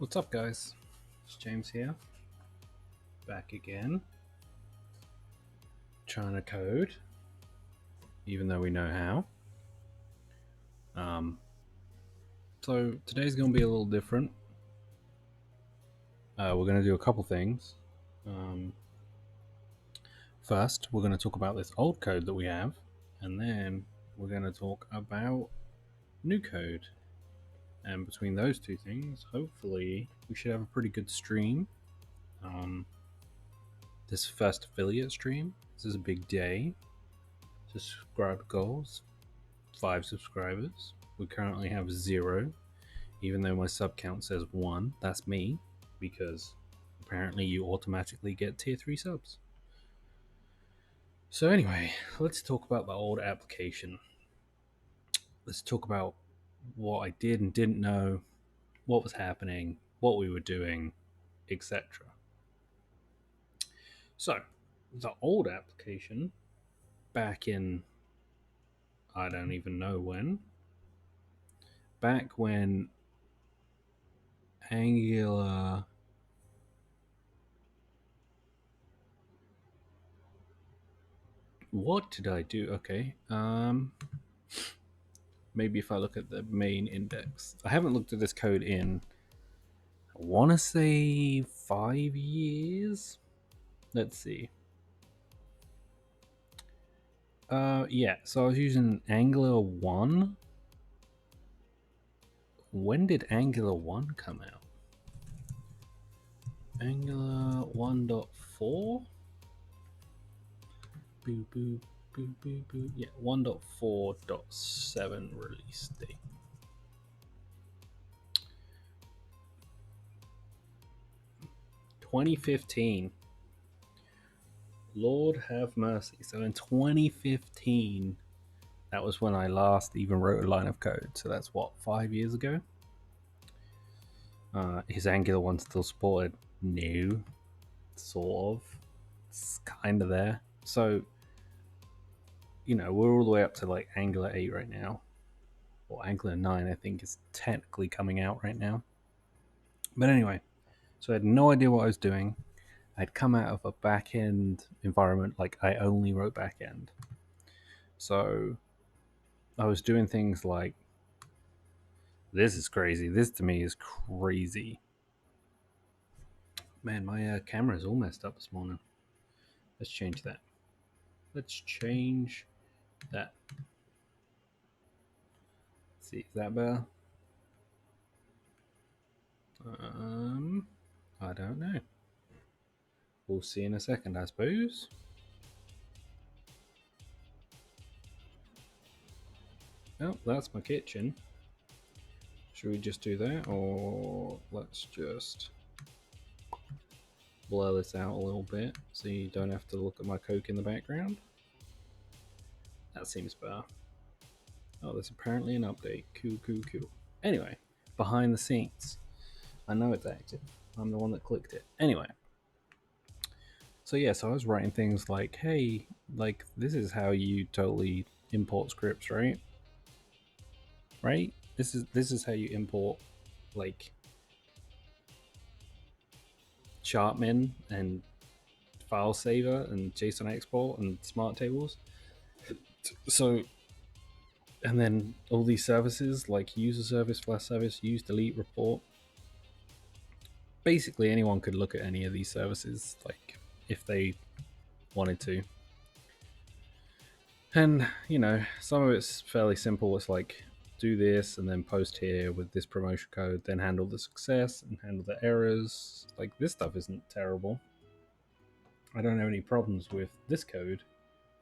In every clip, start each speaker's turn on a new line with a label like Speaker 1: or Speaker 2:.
Speaker 1: What's up, guys? It's James here, back again, trying to code, even though we know how. So today's going to be a little different. We're going to do a couple things. First, we're going to talk about this old code that we have, and then we're going to talk about new code. And between those two things, hopefully, we should have a pretty good stream. This first affiliate stream. This is a big day. Subscribe goals, 5 subscribers. We currently have 0, even though my sub count says 1. That's me, because apparently you automatically get tier 3 subs. So anyway, let's talk about the old application. Let's talk about what I did and didn't know, what was happening, what we were doing, etc. So, the old application, back in, I don't even know when, back when Angular what did I do? Okay. Maybe if I look at the main index. I haven't looked at this code in, I want to say 5 years. Let's see. Yeah, so I was using Angular 1. When did Angular 1 come out? Angular 1.4? Boo, boo, boo, boo, boo. Yeah, 1.4.7 release date. 2015. Lord have mercy. So in 2015, that was when I last even wrote a line of code. So that's what, 5 years ago? Is Angular 1 still supported? No. Sort of. It's kind of there. So, we're all the way up to like Angular 8 right now. Or Angular 9, I think, is technically coming out right now. But anyway, so I had no idea what I was doing. I'd come out of a back-end environment, like I only wrote back-end. So I was doing things like, this is crazy. This to me is crazy. Man, my camera is all messed up this morning. Let's change that. Let's change that. Let's see, is that better? I don't know. We'll see in a second, I suppose. Oh, that's my kitchen. Should we just do that, or let's just blur this out a little bit so you don't have to look at my Coke in the background? That seems better. Oh, there's apparently an update. Cool. Anyway, behind the scenes. I know it's active. I'm the one that clicked it. Anyway. So I was writing things like, hey, like this is how you totally import scripts, right? Right? This is how you import like Chartmin and file saver and JSON export and smart tables. So and then all these services like user service, flash service, use, delete, report. Basically anyone could look at any of these services like if they wanted to. And some of it's fairly simple. It's like do this and then post here with this promotion code, then handle the success and handle the errors. Like this stuff isn't terrible. I don't have any problems with this code,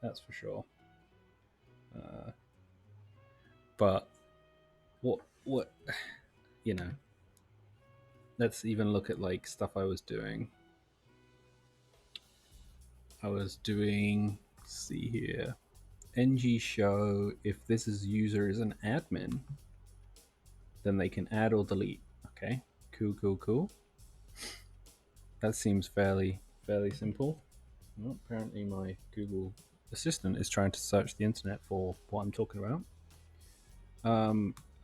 Speaker 1: that's for sure. But what let's even look at like stuff I was doing. Let's see here, ng show if this is user is an admin, then they can add or delete. Okay, cool. That seems fairly simple. Well, apparently my Google Assistant is trying to search the internet for what I'm talking about.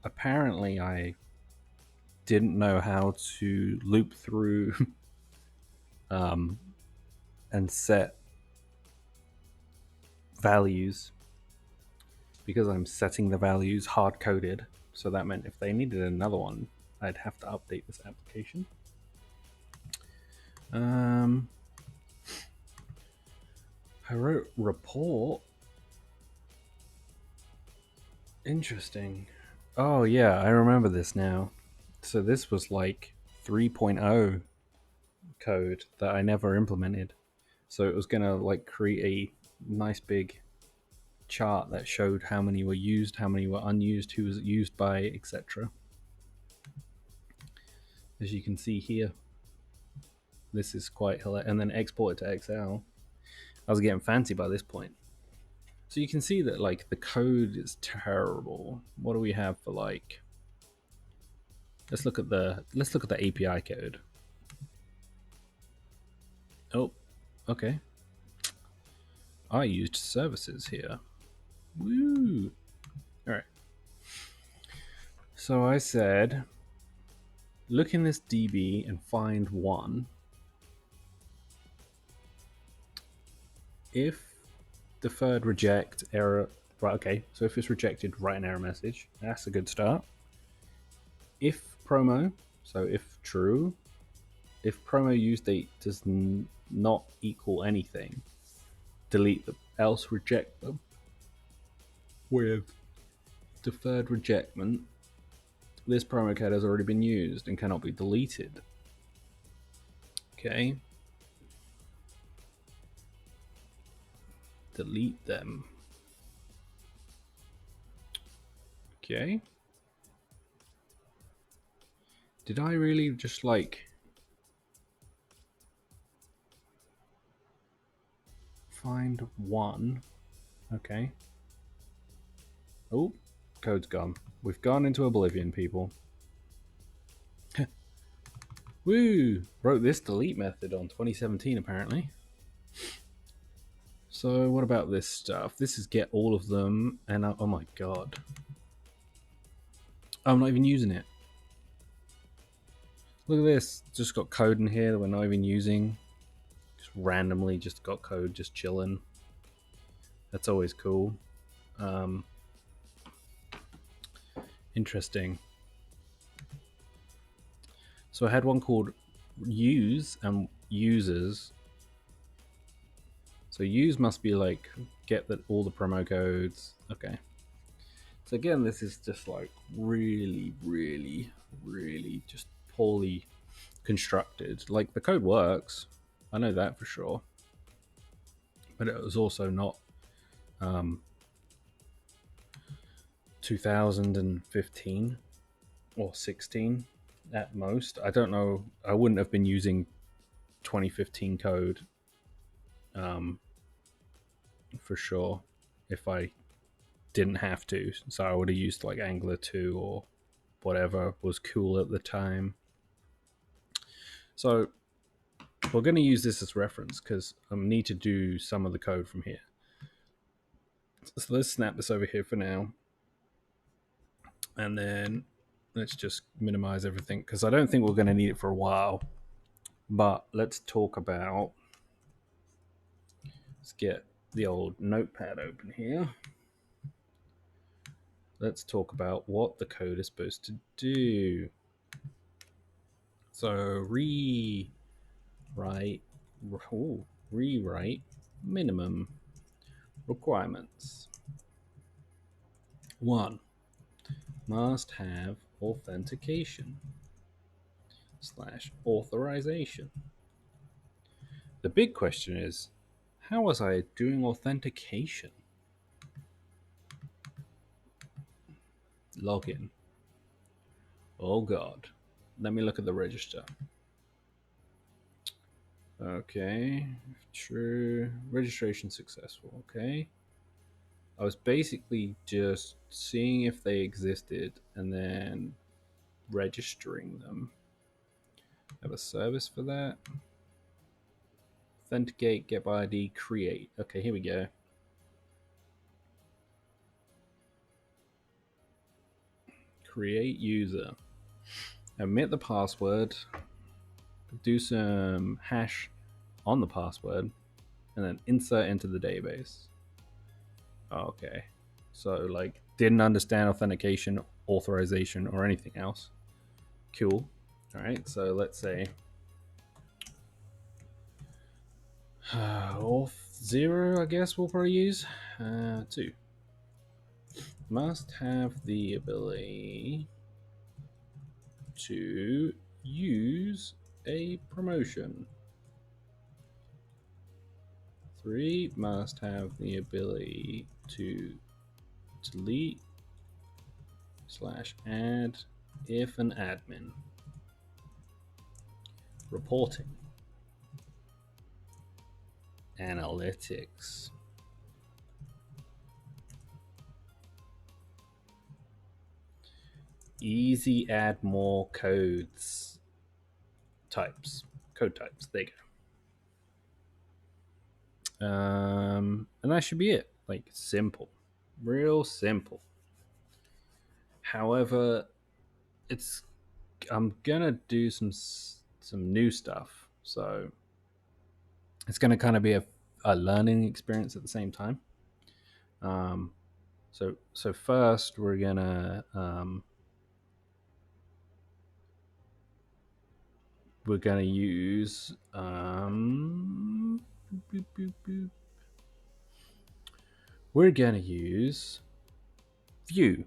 Speaker 1: Apparently I didn't know how to loop through and set values, because I'm setting the values hard coded. So that meant if they needed another one, I'd have to update this application. I wrote report. Interesting. Oh yeah, I remember this now. So this was like 3.0 code that I never implemented. So it was gonna like create a nice big chart that showed how many were used, how many were unused, who was used by, etc. As you can see here, this is quite hilarious. And then export it to Excel. I was getting fancy by this point. So you can see that like the code is terrible. What do we have for like? Let's look at the API code. Oh, okay. I used services here. Woo! All right. So I said, look in this DB and find one. If deferred reject error, right? Okay. So if it's rejected, write an error message. That's a good start. If promo, so if true, if promo use date does not equal anything, delete them. Else reject them with deferred rejectment. This promo code has already been used and cannot be deleted. Okay. Delete them. Okay. Did I really just like find one? Okay. Oh, code's gone. We've gone into oblivion, people. Woo! Wrote this delete method on 2017, apparently. So what about this stuff? This is get all of them, and oh my god. I'm not even using it. Look at this. Just got code in here that we're not even using. Just randomly just got code just chilling. That's always cool. Interesting. So I had one called use and users. So use must be like get all the promo codes. Okay. So again, this is just like really, really, really just poorly constructed. Like the code works, I know that for sure, but it was also not 2015 or 16 at most. I don't know. I wouldn't have been using 2015 code for sure if I didn't have to. So I would have used like Angular 2 or whatever was cool at the time. So we're going to use this as reference because I need to do some of the code from here. So let's snap this over here for now. And then let's just minimize everything because I don't think we're going to need it for a while. But let's talk about, let's get the old notepad open here. Let's talk about what the code is supposed to do. So rewrite minimum requirements. 1. Must have authentication / authorization. The big question is, how was I doing authentication? Login. Oh god. Let me look at the register. Okay. True. Registration successful. Okay. I was basically just seeing if they existed and then registering them. Have a service for that. Authenticate, get by ID, create. Okay, here we go. Create user. omit the password, do some hash on the password, and then insert into the database. Okay. So, like, didn't understand authentication, authorization, or anything else. Cool. All right. So let's say auth 0, I guess we'll probably use. 2. Must have the ability to use a promotion. 3 must have the ability to delete / add if an admin. Reporting. Analytics. Easy add more codes. Code types. There you go. And that should be it. Like, simple. Real simple. However, I'm gonna do some new stuff, so it's gonna kind of be a learning experience at the same time. So first we're gonna use we're gonna use Vue.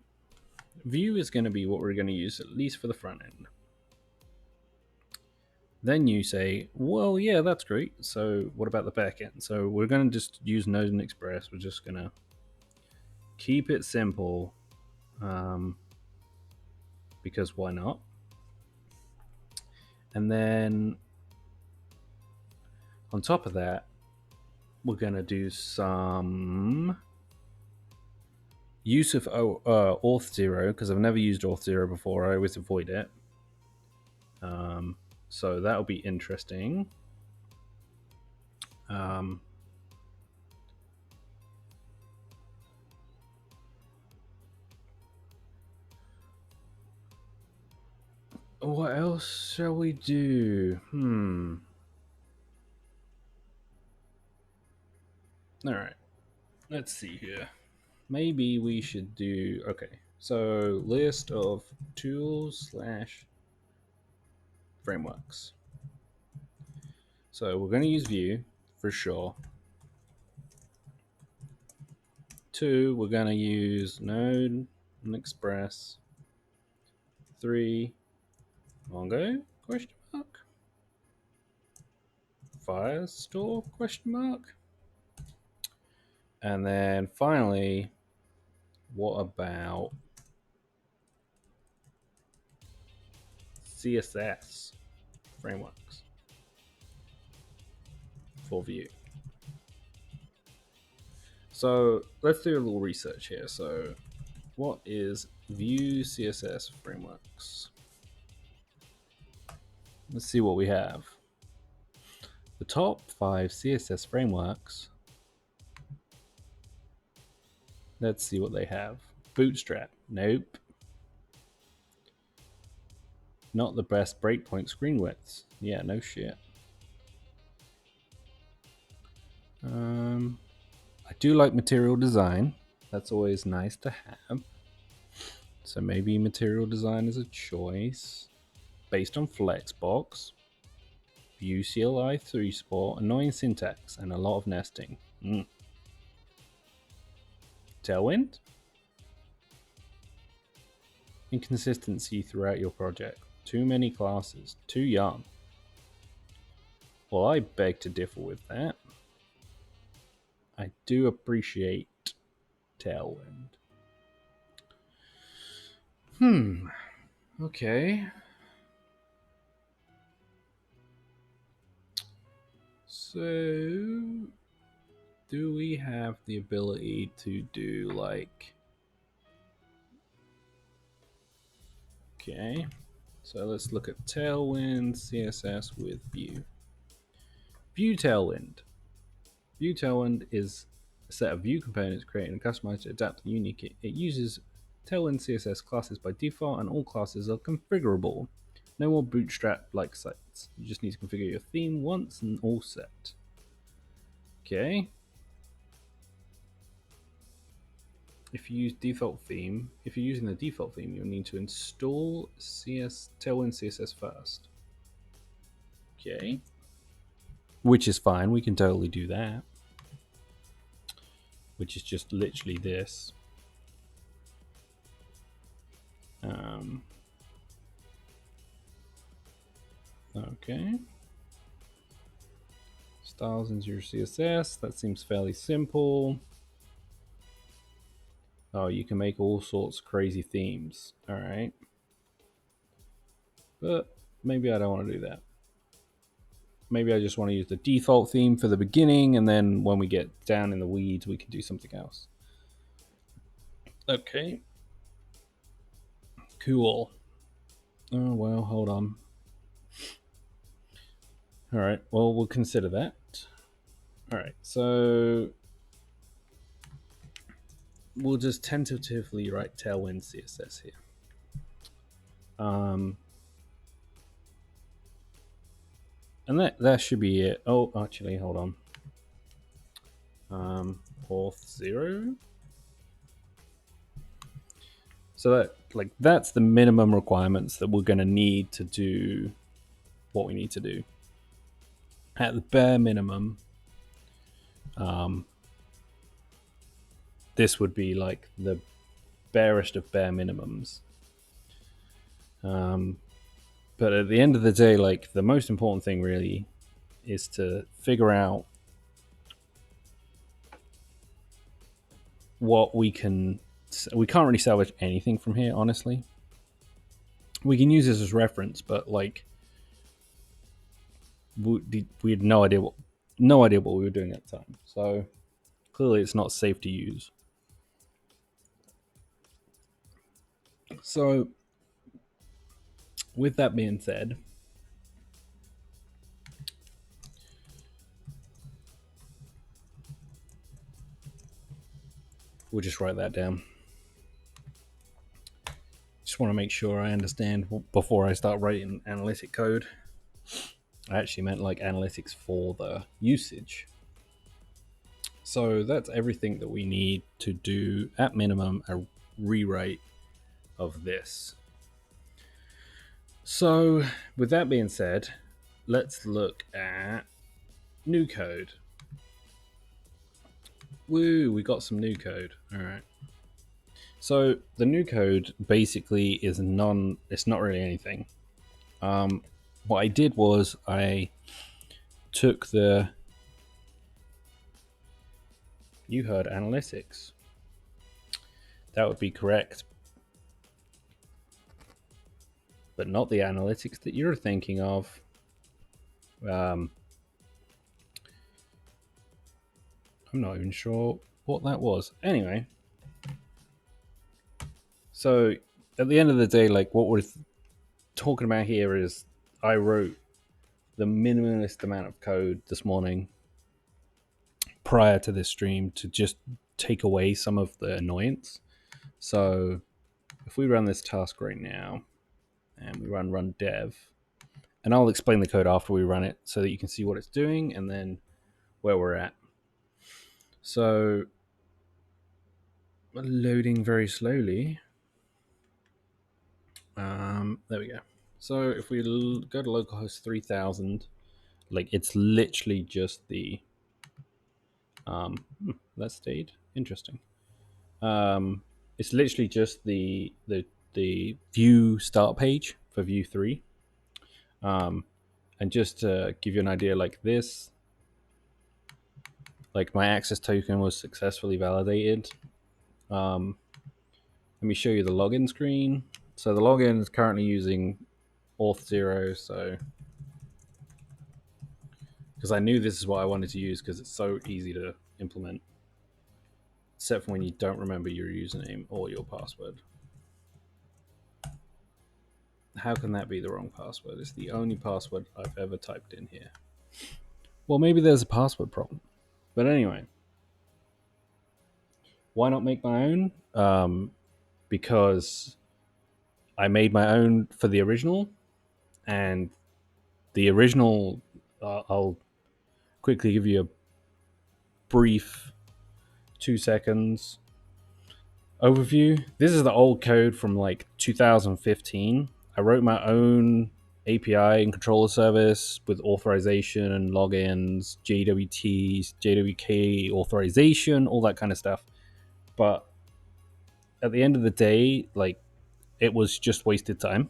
Speaker 1: Vue is going to be what we're going to use, at least for the front end. Then you say, well, yeah, that's great. So what about the back end? So we're going to just use Node and Express. We're just going to keep it simple, because why not? And then on top of that, we're going to do some use of auth 0, because I've never used auth 0 before. I always avoid it. So that'll be interesting. What else shall we do? All right. Let's see here. Maybe we should do. Okay. So list of tools / frameworks. So we're going to use Vue for sure. 2, we're going to use Node and Express. 3, Mongo? Question mark. Firestore? Question mark. And then finally, what about CSS frameworks for Vue? So let's do a little research here. So what is Vue CSS frameworks? Let's see what we have. The top 5 CSS frameworks. Let's see what they have. Bootstrap. Nope. Not the best breakpoint screen widths. Yeah, no shit. I do like material design. That's always nice to have. So maybe material design is a choice. Based on Flexbox. Vue CLI 3 support, annoying syntax, and a lot of nesting. Tailwind? Inconsistency throughout your project. Too many classes. Too young. Well, I beg to differ with that. I do appreciate Tailwind. Okay. So, do we have the ability to do like... Okay. So let's look at Tailwind CSS with Vue. Vue Tailwind. Vue Tailwind is a set of Vue components created and customized to adapt to unique. It uses Tailwind CSS classes by default, and all classes are configurable. No more bootstrap-like sites. You just need to configure your theme once and all set. Okay. If you use default theme, if you're using the default theme, you'll need to install Tailwind CSS first. Okay. Which is fine. We can totally do that. Which is just literally this. Okay. Styles into your CSS. That seems fairly simple. Oh, you can make all sorts of crazy themes. All right. But maybe I don't want to do that. Maybe I just want to use the default theme for the beginning, and then when we get down in the weeds, we can do something else. Okay. Cool. Oh, well, hold on. All right. Well, we'll consider that. All right. So we'll just tentatively write Tailwind CSS here. And that should be it. Oh, actually, hold on. Auth 0. So that's the minimum requirements that we're going to need to do what we need to do. At the bare minimum, this would be like the barest of bare minimums. But at the end of the day, like the most important thing really is to figure out what we can't really salvage anything from here, honestly. We can use this as reference, but like we had no idea what we were doing at the time. So clearly it's not safe to use. So with that being said, we'll just write that down. Just want to make sure I understand before I start writing analytic code. I actually meant like analytics for the usage. So that's everything that we need to do at minimum a rewrite of this. So with that being said, let's look at new code. Woo, we got some new code. All right. So the new code basically is it's not really anything. What I did was I took you heard analytics. That would be correct. But not the analytics that you're thinking of. I'm not even sure what that was. Anyway, so at the end of the day, like what we're talking about here is I wrote the minimalist amount of code this morning prior to this stream to just take away some of the annoyance. So if we run this task right now and we run dev, and I'll explain the code after we run it so that you can see what it's doing and then where we're at. So loading very slowly. There we go. So if we go to localhost 3000, like it's literally just the that stayed interesting. It's literally just the view start page for view 3. And just to give you an idea, like this, like my access token was successfully validated. Let me show you the login screen. So the login is currently using auth 0, so because I knew this is what I wanted to use because it's so easy to implement, except for when you don't remember your username or your password. How can that be the wrong password? It's the only password I've ever typed in here. Well, maybe there's a password problem. But anyway, why not make my own? Because I made my own for the original, and the original, I'll quickly give you a brief 2 seconds overview. This is the old code from like 2015. I wrote my own API and controller service with authorization and logins, JWTs, JWK authorization, all that kind of stuff. But at the end of the day, like, it was just wasted time.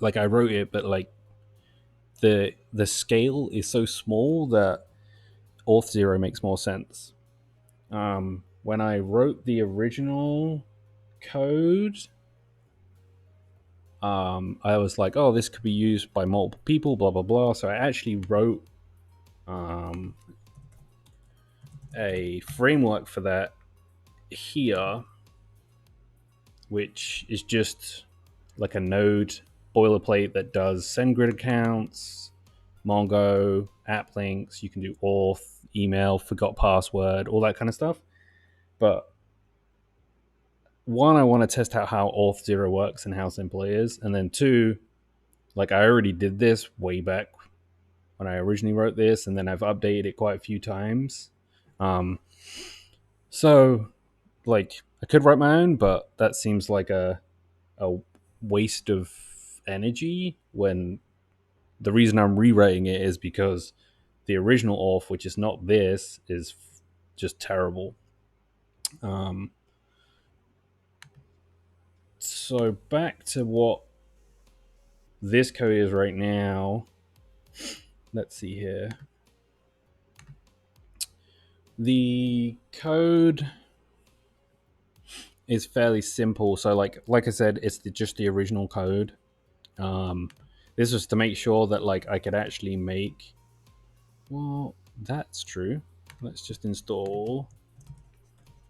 Speaker 1: Like, I wrote it, but like the scale is so small that Auth0 makes more sense. When I wrote the original code, I was like, oh, this could be used by multiple people, blah blah blah. So I actually wrote a framework for that here, which is just like a node boilerplate that does send grid accounts, Mongo, app links. You can do auth, email, forgot password, all that kind of stuff. But one, I want to test out how Auth0 works and how simple it is. And then two, like, I already did this way back when I originally wrote this, and then I've updated it quite a few times. So, like, I could write my own, but that seems like a waste of energy when the reason I'm rewriting it is because the original auth, which is not this, is just terrible. So back to what this code is right now. Let's see here. The code is fairly simple. So like I said, it's just the original code. This was to make sure that like I could actually make. Well, that's true. Let's just install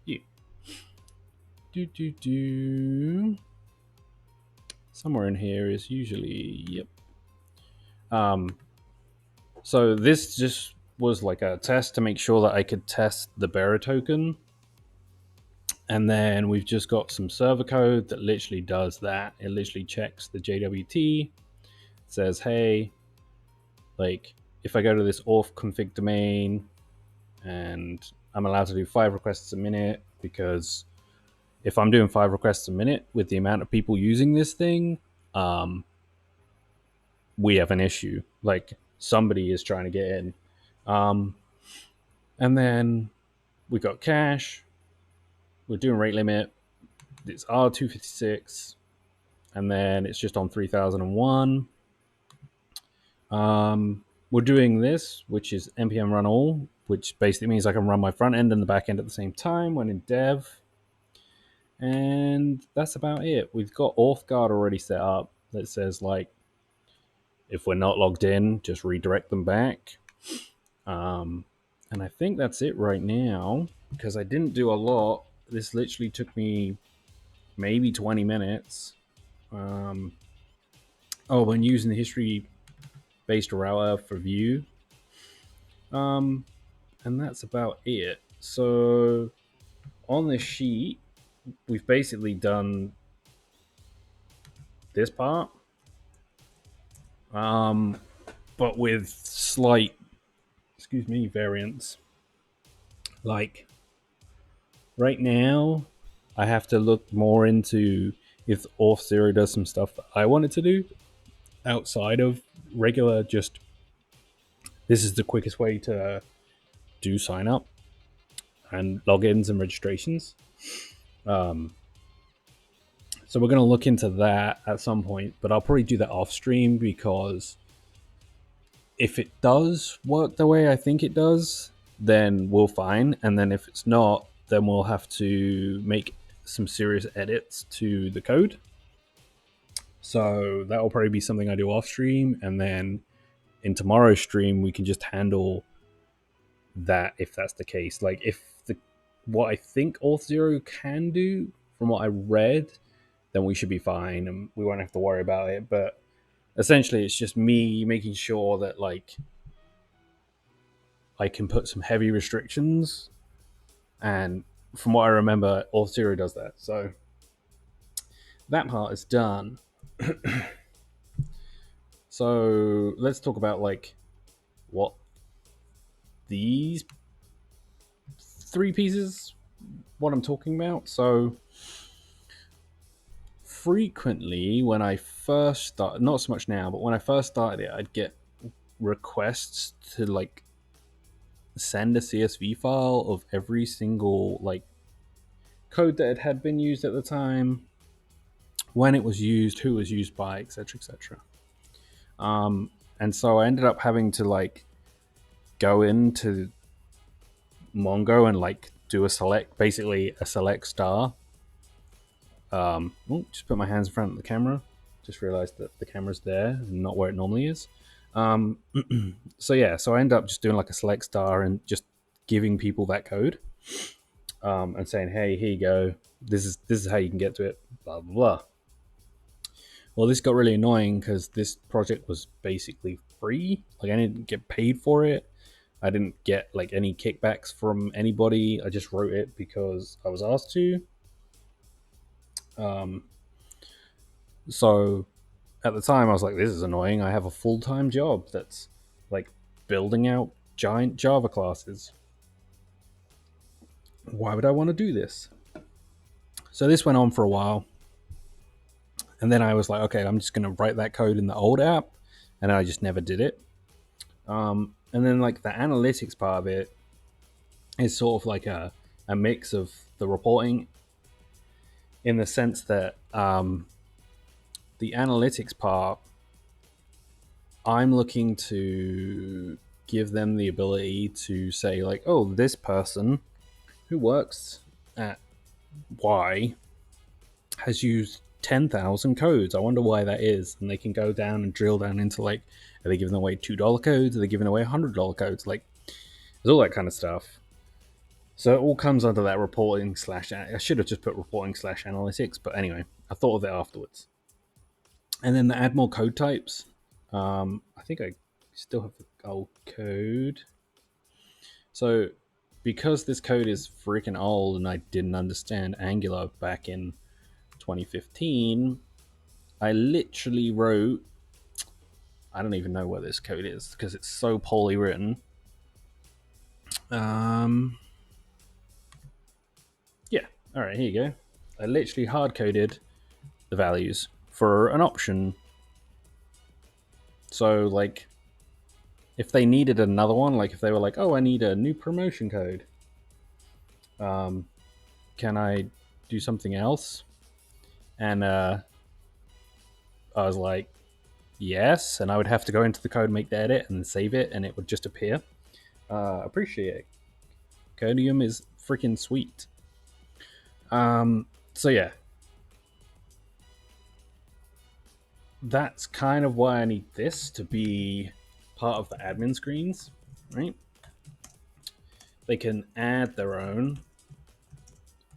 Speaker 1: you. Somewhere in here is usually yep. So this just was like a test to make sure that I could test the bearer token. And then we've just got some server code that literally does that. It literally checks the JWT, says, hey, like, if I go to this auth config domain and I'm allowed to do 5 requests a minute, because if I'm doing 5 requests a minute with the amount of people using this thing, we have an issue. Like, somebody is trying to get in. And then we got cache. We're doing rate limit. It's R256. And then it's just on 3001. We're doing this, which is npm run all, which basically means I can run my front end and the back end at the same time when in dev. And that's about it. We've got AuthGuard already set up that says, like, if we're not logged in, just redirect them back. And I think that's it right now, because I didn't do a lot. This literally took me maybe 20 minutes. When using the history-based router for view. And that's about it. So on this sheet, we've basically done this part, but with slight, variants. Like, right now, I have to look more into if Auth0 does some stuff that I wanted to do outside of regular, just this is the quickest way to do sign up and logins and registrations. So we're going to look into that at some point, but I'll probably do that off stream, because if it does work the way I think it does, then we'll fine. And then if it's not, then we'll have to make some serious edits to the code. So that will probably be something I do off stream. And then in tomorrow's stream, we can just handle that if that's the case. Like, if what I think Auth0 can do from what I read, then we should be fine and we won't have to worry about it. But essentially, it's just me making sure that, like, I can put some heavy restrictions. And from what I remember, Auth0 does that. So that part is done. So let's talk about like what these three pieces, what I'm talking about. So frequently when I first started, not so much now, but when I first started it, I'd get requests to like send a CSV file of every single like code that had been used at the time, when it was used, who was used by, etc., etc. And so I ended up having to like go into Mongo and like do a select, basically a select star. Just put my hands in front of the camera. Just realized that the camera's there and not where it normally is. So yeah, so I end up just doing like a select star and just giving people that code, and saying, "Hey, here you go. This is how you can get to it." Blah blah blah. Well, this got really annoying because this project was basically free. Like I didn't get paid for it. I didn't get like any kickbacks from anybody. I just wrote it because I was asked to. Um, so at the time, I was like, "This is annoying. I have a full-time job that's like building out giant Java classes. Why would I want to do this?" So this went on for a while, and then I was like, "Okay, I'm just going to write that code in the old app," and I just never did it. And then like the analytics part of it is sort of like a mix of the reporting, in the sense that the analytics part, I'm looking to give them the ability to say like, oh, this person who works at Y has used 10,000 codes. I wonder why that is. And they can go down and drill down into like, are they giving away $2 codes? Are they giving away $100 codes? Like, there's all that kind of stuff. So it all comes under that reporting slash. I should have just put reporting slash analytics, but anyway, I thought of it afterwards. And then the add more code types. I think I still have the old code. So because this code is freaking old and I didn't understand Angular back in 2015, I literally wrote, I don't even know where this code is because it's so poorly written. Yeah, all right, here you go. I literally hard coded the values for an option. So, like, if they needed another one, like if they were like, oh, I need a new promotion code, can I do something else? And I was like, yes. And I would have to go into the code, make the edit, and then save it, and it would just appear. Appreciate it. Codium is freaking sweet. So yeah, that's kind of why I need this to be part of the admin screens, right? They can add their own,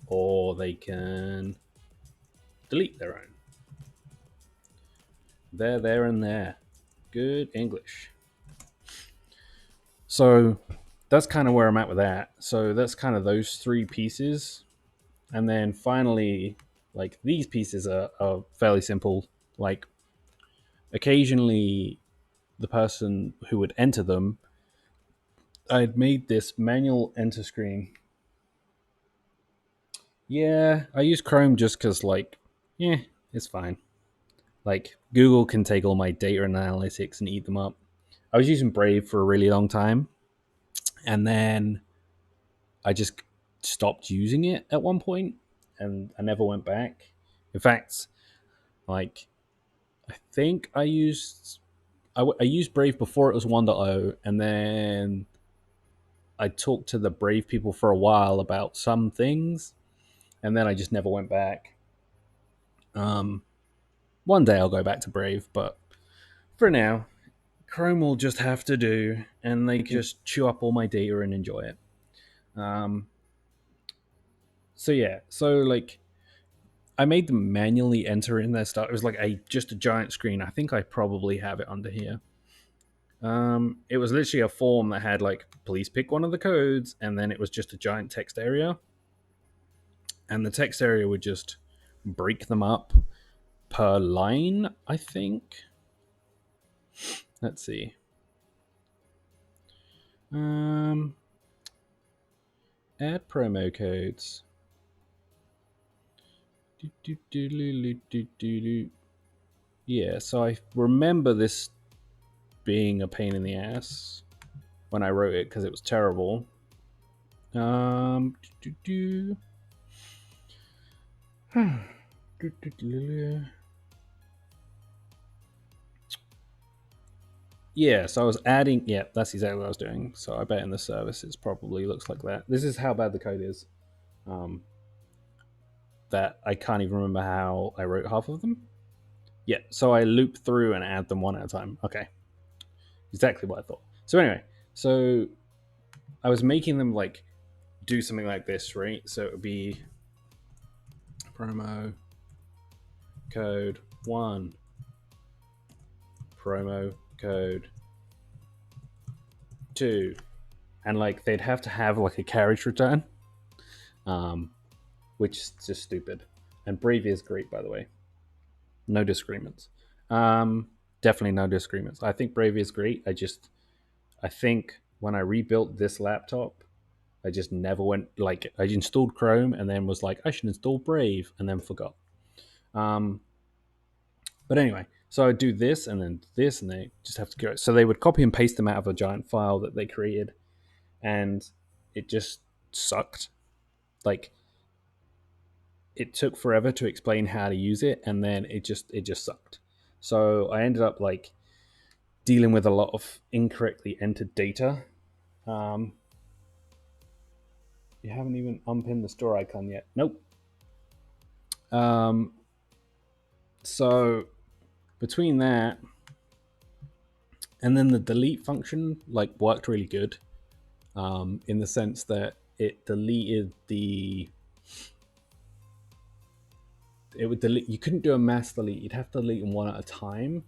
Speaker 1: or they can delete their own. There, and there. Good English. So that's kind of where I'm at with that. So that's kind of those three pieces. And then finally, like these pieces are fairly simple. Like occasionally the person who would enter them, I'd made this manual enter screen. Yeah, I use Chrome just because, like, yeah, it's fine. Like, Google can take all my data and analytics and eat them up. I was using Brave for a really long time, and then I just stopped using it at one point, and I never went back. In fact, like, I think I used Brave before it was 1.0, and then I talked to the Brave people for a while about some things, and then I just never went back. One day I'll go back to Brave, but for now, Chrome will just have to do, and they can just chew up all my data and enjoy it. So yeah, so like I made them manually enter in their stuff. It was like just a giant screen. I think I probably have it under here. It was literally a form that had like, please pick one of the codes, and then it was just a giant text area, and the text area would just break them up per line, I think. Let's see. Add promo codes. Yeah, so I remember this being a pain in the ass when I wrote it because it was terrible. Yeah, so I was adding. Yeah, that's exactly what I was doing. So I bet in the services probably looks like that. This is how bad the code is. That I can't even remember how I wrote half of them. Yeah, so I loop through and add them one at a time. Okay, exactly what I thought. So anyway, so I was making them like do something like this, right? So it would be promo code 1, promo code 2, and like they'd have to have like a carriage return, which is just stupid. And Brave is great, by the way. No disagreements. Definitely no disagreements. I think Brave is great. I think when I rebuilt this laptop, I just never went like I installed Chrome and then was like I should install Brave and then forgot. But anyway, so I do this and then this, and they just have to go. So they would copy and paste them out of a giant file that they created, and it just sucked. Like it took forever to explain how to use it, and then it just sucked. So I ended up like dealing with a lot of incorrectly entered data. Um, you haven't even unpinned the store icon yet. Nope. Um, so between that and then the delete function, like worked really good, in the sense that it deleted the. It would delete. You couldn't do a mass delete. You'd have to delete them one at a time,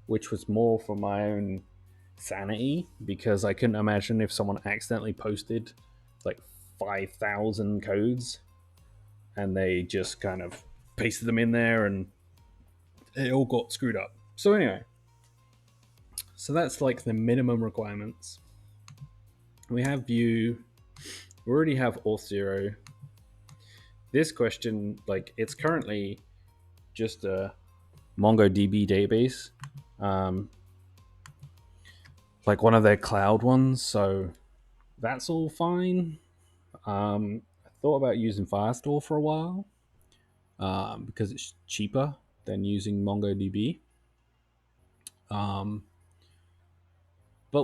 Speaker 1: which was more for my own sanity because I couldn't imagine if someone accidentally posted like 5,000 codes and they just kind of pasted them in there and it all got screwed up. So anyway, so that's like the minimum requirements. We have view. We already have auth0. This question, like it's currently just a MongoDB database, like one of their cloud ones. So that's all fine. I thought about using Firestore for a while because it's cheaper than using MongoDB. But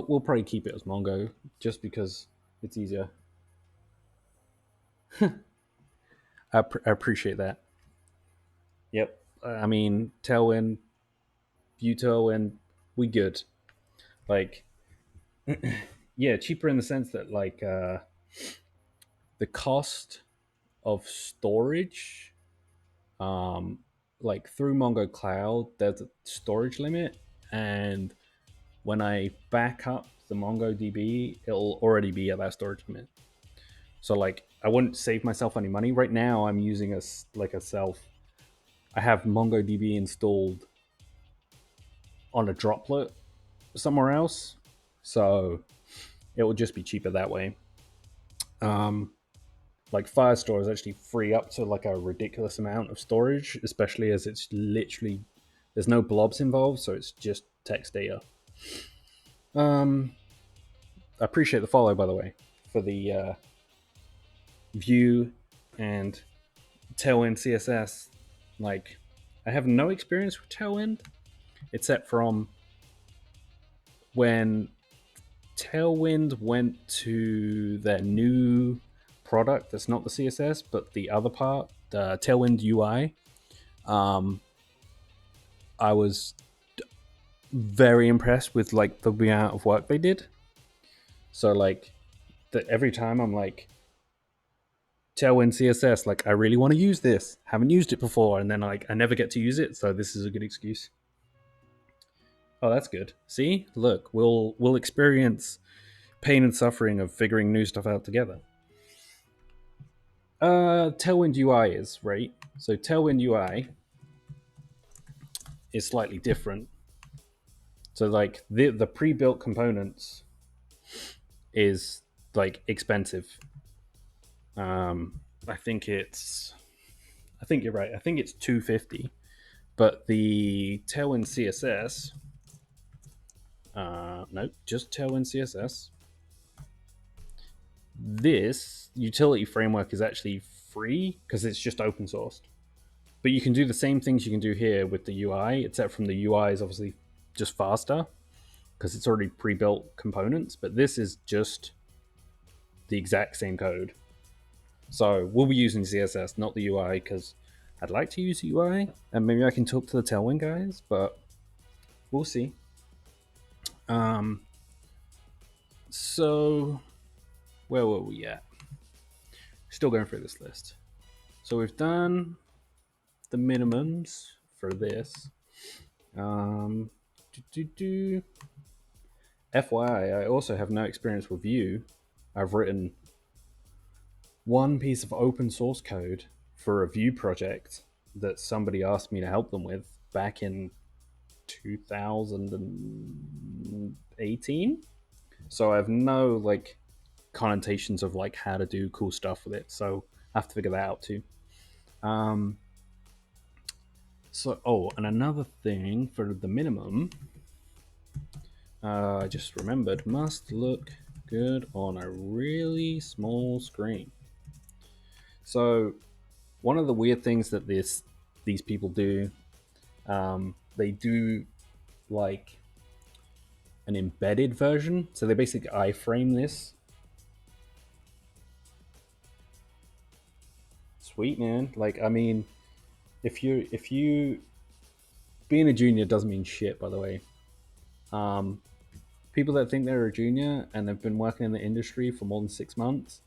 Speaker 1: we'll probably keep it as Mongo just because it's easier. I appreciate that. Yep. I mean, Tailwind, Vue Tailwind, we good. Like, yeah, cheaper in the sense that like the cost of storage, um, like through Mongo Cloud, there's a storage limit, and when I back up the MongoDB, it'll already be at that storage limit. So like I wouldn't save myself any money. Right now I'm using a self. I have MongoDB installed on a droplet somewhere else. So it will just be cheaper that way. Like Firestore is actually free up to like a ridiculous amount of storage, especially as it's literally there's no blobs involved, so it's just text data. I appreciate the follow, by the way, for the Vue and Tailwind CSS. Like, I have no experience with Tailwind, except from when Tailwind went to their new product that's not the CSS, but the other part, the Tailwind UI. I was very impressed with like the amount of work they did. So like that every time I'm like Tailwind CSS, like I really want to use this. Haven't used it before, and then like I never get to use it, so this is a good excuse. Oh, that's good. See, look, we'll experience pain and suffering of figuring new stuff out together. Tailwind UI is right. So Tailwind UI is slightly different. So like the pre-built components is like expensive. I think you're right. I think it's 250. But the Tailwind CSS, no, just Tailwind CSS. This utility framework is actually free because it's just open sourced. But you can do the same things you can do here with the UI, except from the UI is obviously just faster because it's already pre-built components. But this is just the exact same code. So we'll be using CSS, not the UI, because I'd like to use UI, and maybe I can talk to the Tailwind guys, but we'll see. So where were we at? Still going through this list. So we've done the minimums for this. FYI, I also have no experience with Vue. I've written one piece of open source code for a Vue project that somebody asked me to help them with back in 2018. So I have no like connotations of like how to do cool stuff with it. So I have to figure that out too. And another thing for the minimum, I just remembered, must look good on a really small screen. So one of the weird things that these people do, they do like an embedded version. So they basically iframe this. Sweet, man. Like, I mean, if you being a junior doesn't mean shit, by the way. People that think they're a junior and they've been working in the industry for more than 6 months,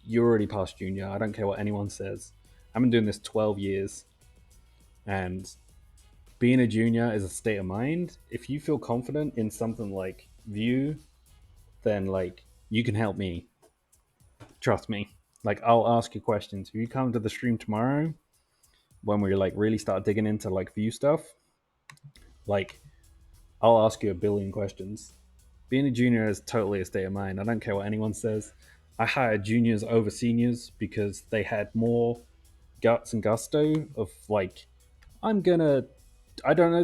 Speaker 1: you're already past junior. I don't care what anyone says. I've been doing this 12 years, and being a junior is a state of mind. If you feel confident in something like Vue, then like you can help me. Trust me. Like, I'll ask you questions. If you come to the stream tomorrow, when we like really start digging into like Vue stuff, like I'll ask you a billion questions. Being a junior is totally a state of mind. I don't care what anyone says. I hired juniors over seniors because they had more guts and gusto of like, I don't know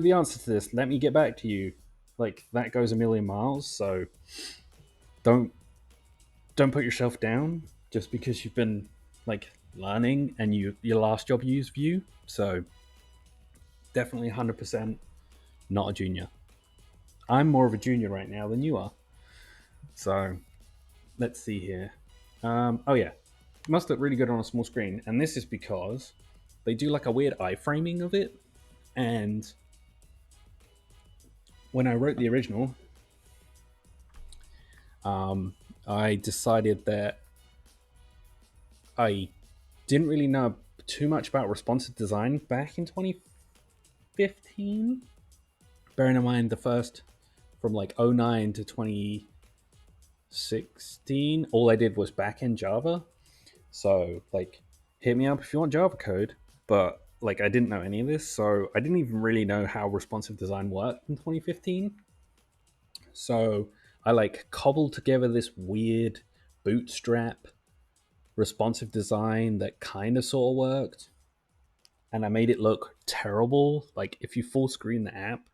Speaker 1: the answer to this. Let me get back to you. Like that goes a million miles. So don't put yourself down just because you've been like learning and your last job you used Vue. So definitely 100% not a junior. I'm more of a junior right now than you are. So let's see here. Oh yeah, it must look really good on a small screen, and this is because they do like a weird iframing of it. And when I wrote the original, I decided that I didn't really know too much about responsive design back in 2015. Bearing in mind the first from like 09 to 2016, all I did was backend Java. So like, hit me up if you want Java code, but like I didn't know any of this, so I didn't even really know how responsive design worked in 2015. So I like cobbled together this weird bootstrap responsive design that kind of sort of worked, and I made it look terrible. Like if you full screen the app,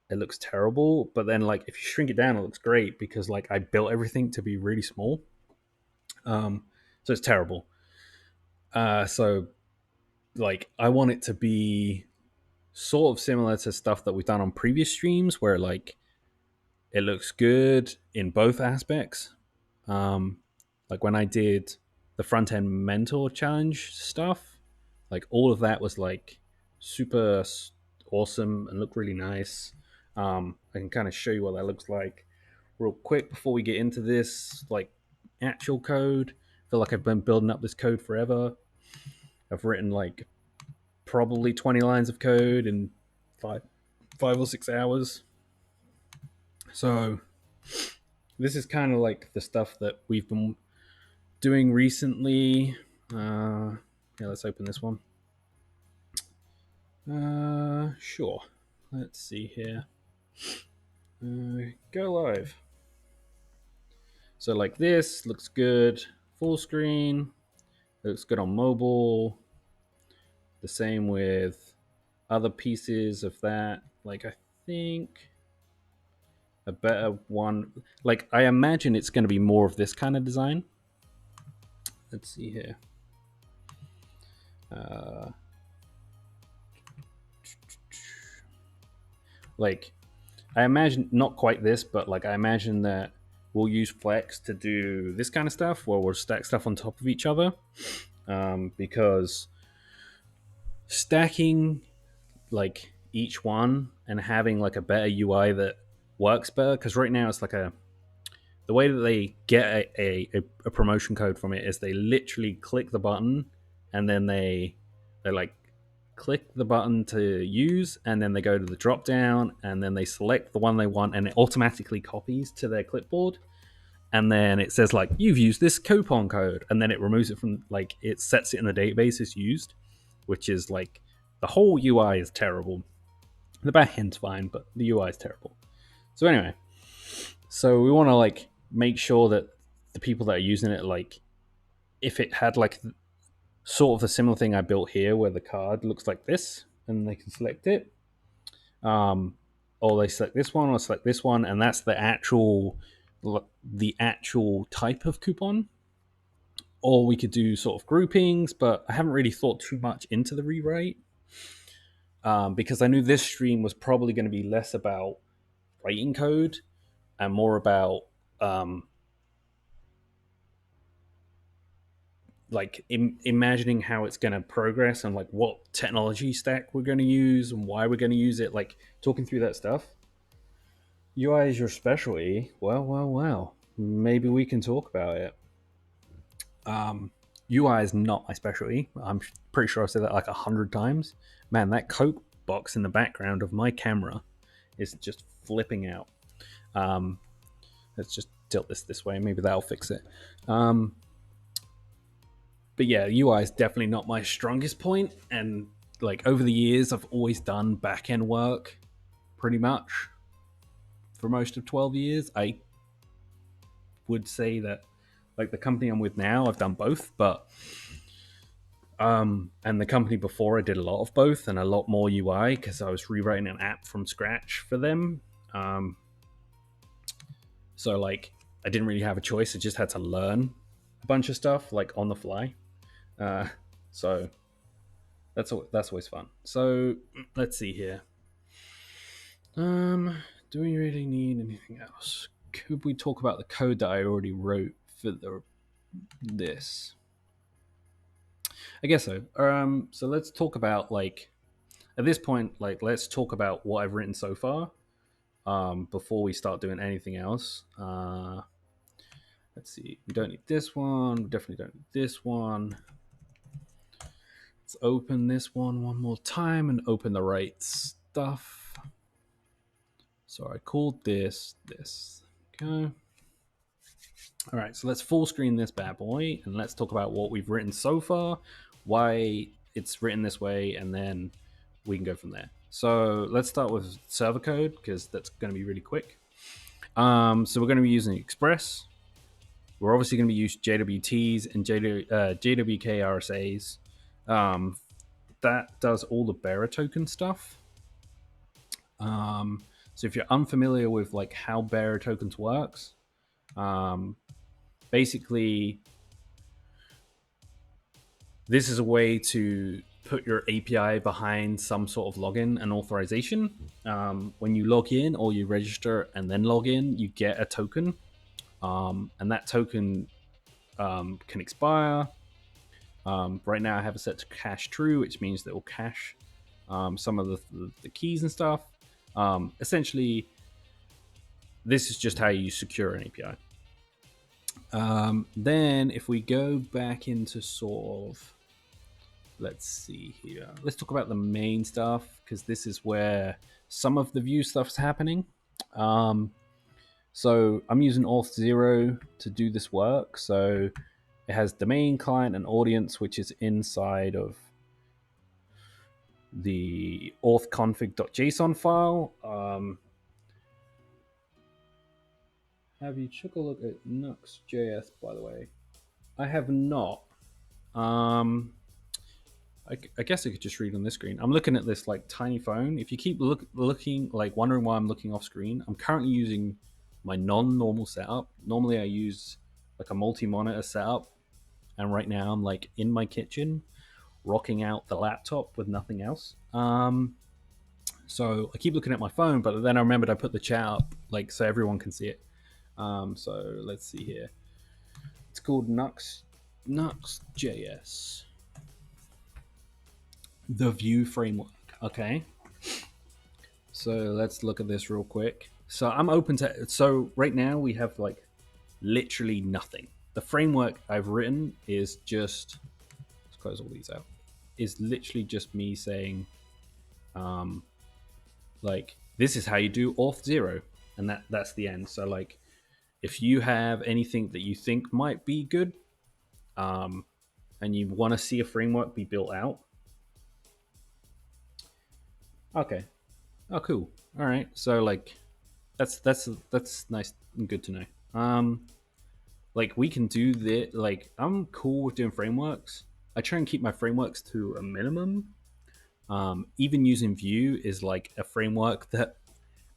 Speaker 1: it looks terrible, but then like if you shrink it down, it looks great because like I built everything to be really small. So it's terrible. So like I want it to be sort of similar to stuff that we've done on previous streams where like it looks good in both aspects. Like when I did the front end mentor challenge stuff, like all of that was like super awesome and looked really nice. I can kind of show you what that looks like real quick before we get into this like actual code. I feel like I've been building up this code forever. I've written like probably 20 lines of code in five or 6 hours. So this is kind of like the stuff that we've been doing recently. Yeah, let's open this one. Sure. Let's see here. Go live. So like this looks good. Full screen. Looks good on mobile. The same with other pieces of that. Like I think a better one. Like I imagine it's going to be more of this kind of design. Let's see here. Like I imagine not quite this, but like I imagine that we'll use Flex to do this kind of stuff, where we'll stack stuff on top of each other, because stacking like each one and having like a better UI that works better. Because right now it's like the way that they get a promotion code from it is they literally click the button and then they like click the button to use, and then they go to the drop down and then they select the one they want, and it automatically copies to their clipboard, and then it says like you've used this coupon code, and then it removes it from, like, it sets it in the database as used, which is like the whole UI is terrible. The back end's fine, but the UI is terrible. So anyway, so we want to like make sure that the people that are using it, like if it had like sort of the similar thing I built here where the card looks like this and they can select it, or they select this one or select this one, and that's the actual type of coupon. Or we could do sort of groupings, but I haven't really thought too much into the rewrite, because I knew this stream was probably going to be less about writing code and more about like imagining how it's going to progress and like what technology stack we're going to use and why we're going to use it, like talking through that stuff. UI is your specialty. Well, maybe we can talk about it. UI is not my specialty. I'm pretty sure I've said that like 100 times. Man, that Coke box in the background of my camera is just flipping out. Let's just tilt this way. Maybe that'll fix it. But yeah, UI is definitely not my strongest point. And like over the years, I've always done back end work pretty much for most of 12 years. I would say that like the company I'm with now, I've done both, but and the company before I did a lot of both and a lot more UI because I was rewriting an app from scratch for them. So like I didn't really have a choice. I just had to learn a bunch of stuff like on the fly. So that's always fun. So let's see here. Do we really need anything else? Could we talk about the code that I already wrote for this? I guess so. So let's talk about like at this point, like let's talk about what I've written so far. Before we start doing anything else. Let's see. We don't need this one. We definitely don't need this one. Let's open this one more time and open the right stuff. So I called this. Okay. All right, so let's full screen this bad boy and let's talk about what we've written so far, why it's written this way, and then we can go from there. So let's start with server code because that's going to be really quick. So we're going to be using Express. We're obviously going to be using JWTs and JWK RSAs. That does all the bearer token stuff. So if you're unfamiliar with like how bearer tokens works, basically this is a way to put your API behind some sort of login and authorization. When you log in or you register and then log in, you get a token, and that token can expire. Right now I have it set to cache true, which means that it will cache some of the keys and stuff. Essentially, this is just how you secure an API. Then if we go back into sort of, let's see here. Let's talk about the main stuff because this is where some of the Vue stuff's happening. So I'm using Auth0 to do this work. So it has domain, client, and audience, which is inside of the authconfig.json file. have you took a look at Nuxtjs, by the way? I have not. Um, I guess I could just read on this screen. I'm looking at this like tiny phone. If you keep looking, like wondering why I'm looking off screen, I'm currently using my non-normal setup. Normally, I use like a multi-monitor setup, and right now I'm like in my kitchen, rocking out the laptop with nothing else. So I keep looking at my phone, but then I remembered I put the chat up like so everyone can see it. So let's see here. It's called Nuxtjs, the Vue framework. Okay, so let's look at this real quick. So I'm open to. So right now we have like literally nothing. The framework I've written is just. Let's close all these out. Is literally just me saying, like this is how you do auth0, and that's the end. So like, if you have anything that you think might be good, and you want to see a framework be built out, okay, oh cool, all right. So like, that's nice and good to know. Like we can do this. Like I'm cool with doing frameworks. I try and keep my frameworks to a minimum. Even using Vue is like a framework that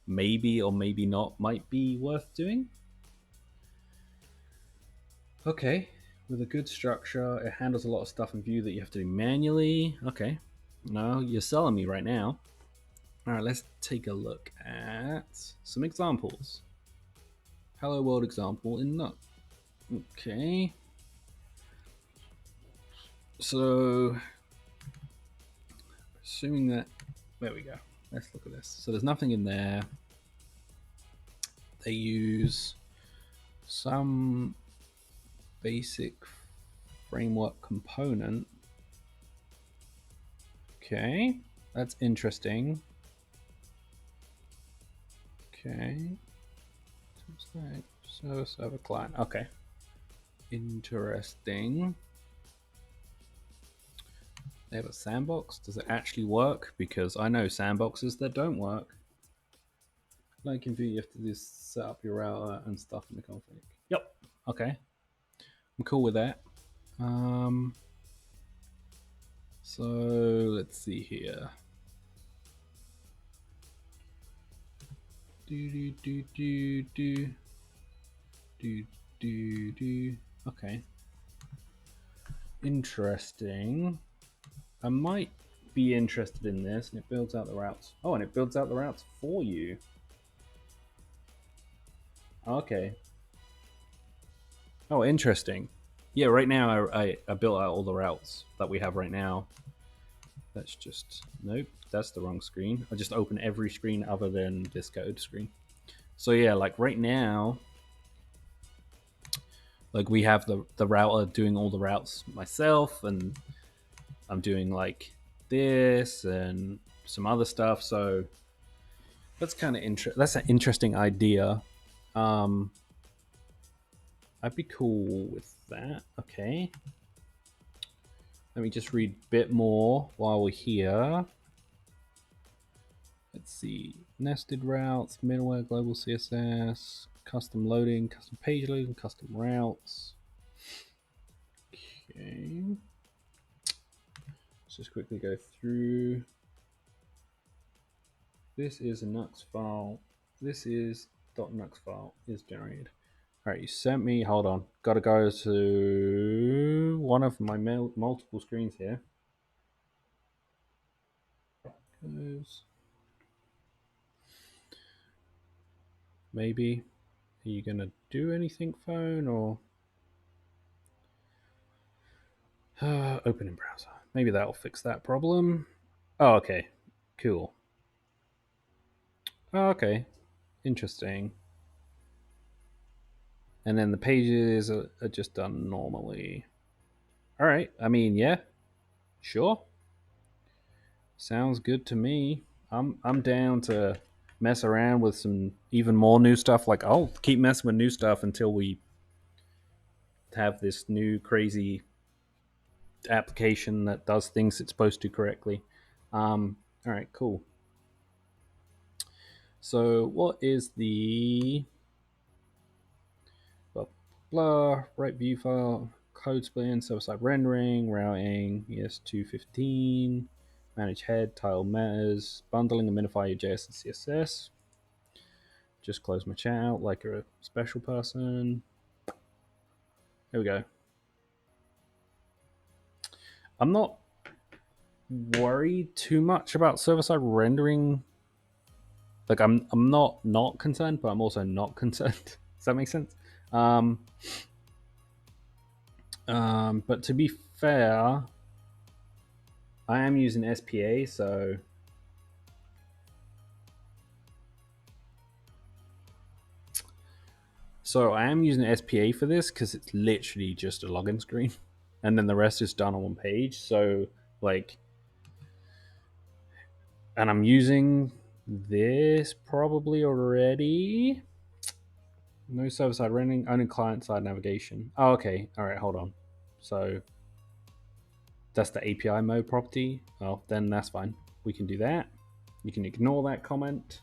Speaker 1: maybe or maybe not might be worth doing. Okay, with a good structure, it handles a lot of stuff in Vue that you have to do manually. Okay, no, you're selling me right now. All right, let's take a look at some examples. Hello world example in Nut. Okay, so assuming that, there we go. Let's look at this. So there's nothing in there. They use some basic framework component. Okay, that's interesting. Okay, so server client. Okay, interesting. They have a sandbox. Does it actually work? Because I know sandboxes that don't work. Like in Vue, you have to just set up your router and stuff in the config. Yep. Okay. I'm cool with that. So let's see here. Okay. Interesting. I might be interested in this, and it builds out the routes. Oh, and it builds out the routes for you. Okay. Oh, interesting. Yeah, right now I built out all the routes that we have right now. That's just, nope, that's the wrong screen. I just open every screen other than this code screen. So yeah, like right now, like we have the router doing all the routes myself, and I'm doing like this and some other stuff. So that's kind of that's an interesting idea. I'd be cool with that. Okay. Let me just read a bit more while we're here. Let's see. Nested routes, middleware, global CSS, custom loading, custom page loading, custom routes. Okay. Let's just quickly go through. This is a Nux file. This is .nux file is generated. All right, you sent me. Hold on. Got to go to one of my multiple screens here. Maybe. Are you gonna do anything, phone, or open in browser? Maybe that'll fix that problem. Oh, okay. Cool. Oh, okay. Interesting. And then the pages are just done normally. All right. I mean, yeah. Sure. Sounds good to me. I'm down to mess around with some even more new stuff. Like I'll keep messing with new stuff until we have this new crazy application that does things it's supposed to correctly. All right, cool. So what is the blah, write view file, code splitting, server-side rendering, routing, ES215, manage head, tile matters, bundling and minify your JS and CSS. Just close my chat out like you're a special person. Here we go. I'm not worried too much about server-side rendering. Like I'm not concerned, but I'm also not concerned. Does that make sense? But to be fair, I am using SPA, so I am using SPA for this because it's literally just a login screen, and then the rest is done on one page. So like, and I'm using this probably already. No server-side rendering, only client-side navigation. Oh, okay. All right, hold on. So that's the API mode property. Oh, then that's fine. We can do that. You can ignore that comment.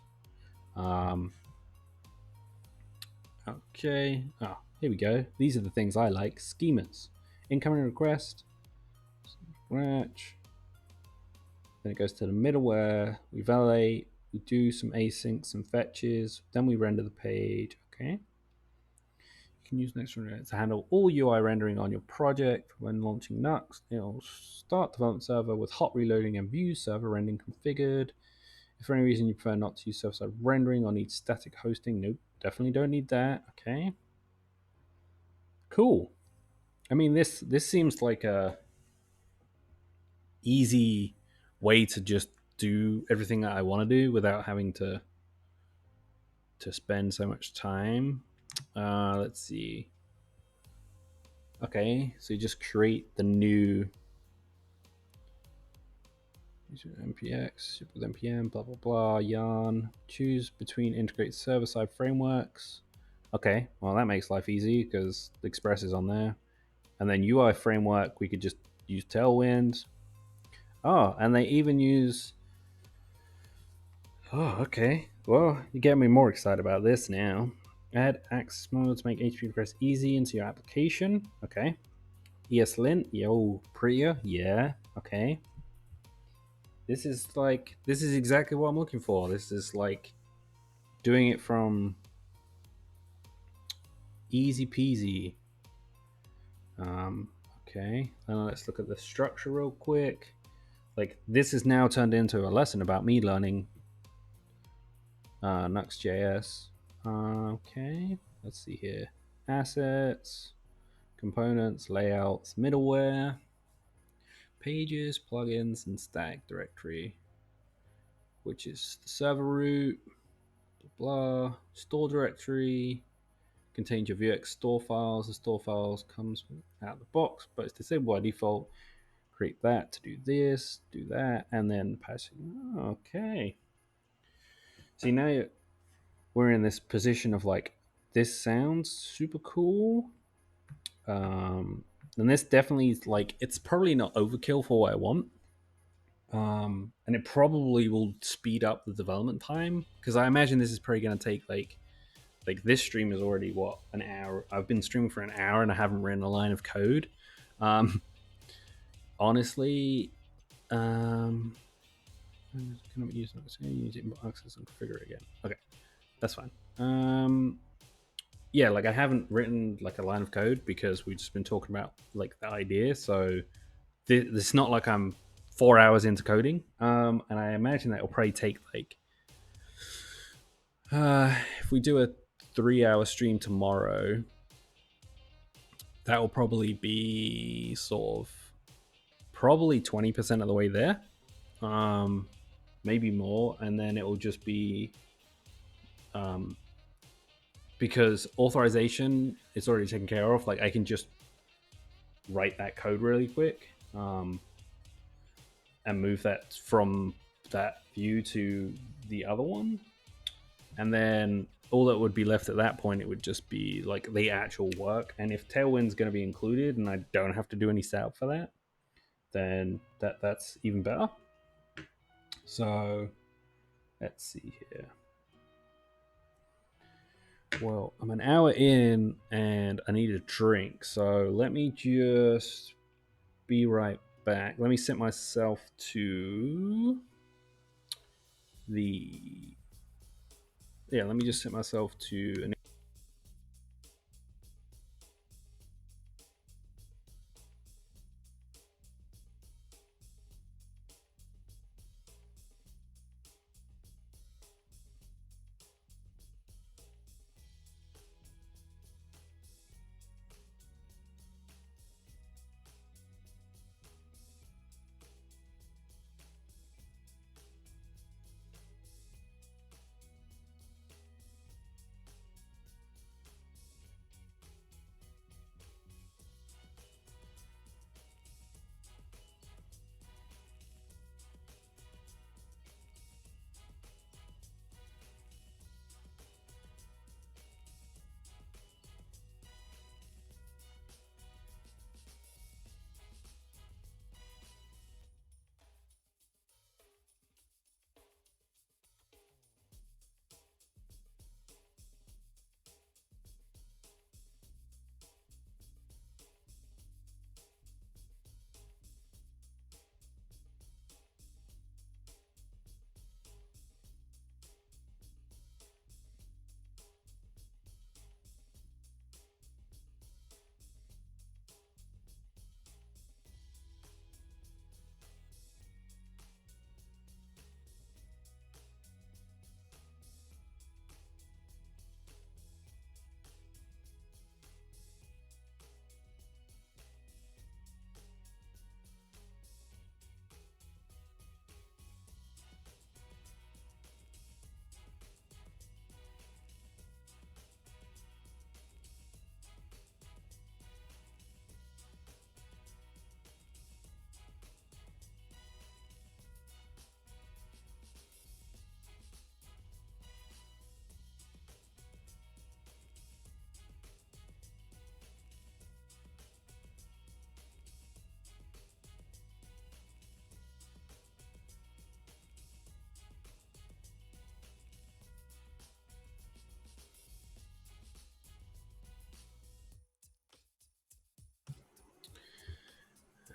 Speaker 1: Okay. Oh, here we go. These are the things I like. Schemas. Incoming request. Scratch. Then it goes to the middleware. We validate. We do some async, some fetches. Then we render the page. Okay. You can use Nuxtjs to handle all UI rendering on your project. When launching Nux, it'll start development server with hot reloading and view server rendering configured. If for any reason you prefer not to use server-side rendering or need static hosting, nope, definitely don't need that. Okay. Cool. I mean, this seems like a easy way to just do everything that I want to do without having to spend so much time. Let's see. Okay, so you just create the new npx, ship with npm, blah blah blah, yarn. Choose between integrate server-side frameworks. Okay, well that makes life easy because the Express is on there. And then UI framework, we could just use Tailwind. Oh, and they even use. Oh, okay. Well, you get me more excited about this now. Add access mode to make HTTP requests easy into your application. Okay. ESLint, yo, prettier, yeah. Okay. This is exactly what I'm looking for. This is like doing it from easy peasy. Okay. Now let's look at the structure real quick. Like this is now turned into a lesson about me learning Nuxtjs. Okay, let's see here. Assets, components, layouts, middleware, pages, plugins, and static directory, which is the server root, blah, store directory, contains your Vuex store files. The store files comes out of the box, but it's disabled by default. Create that to do this, do that, and then passing. Okay. See, now we're in this position of like, this sounds super cool. And this definitely is like, it's probably not overkill for what I want. And it probably will speed up the development time because I imagine this is probably going to take like this stream is already what, an hour. I've been streaming for an hour and I haven't written a line of code. Honestly, can I use input access and configure it again? Okay, that's fine. Yeah, like I haven't written like a line of code because we've just been talking about like the idea. So it's not like I'm 4 hours into coding. And I imagine that will probably take like, if we do a 3-hour stream tomorrow, that will probably be sort of probably 20% of the way there, maybe more, and then it will just be because authorization is already taken care of. Like I can just write that code really quick and move that from that view to the other one, and then all that would be left at that point, it would just be like the actual work. And if Tailwind's going to be included and I don't have to do any setup for that, then that's even better. So let's see here. Well, I'm an hour in and I need a drink, so let me just be right back. Let me set myself to the. Yeah, let me just set myself to an.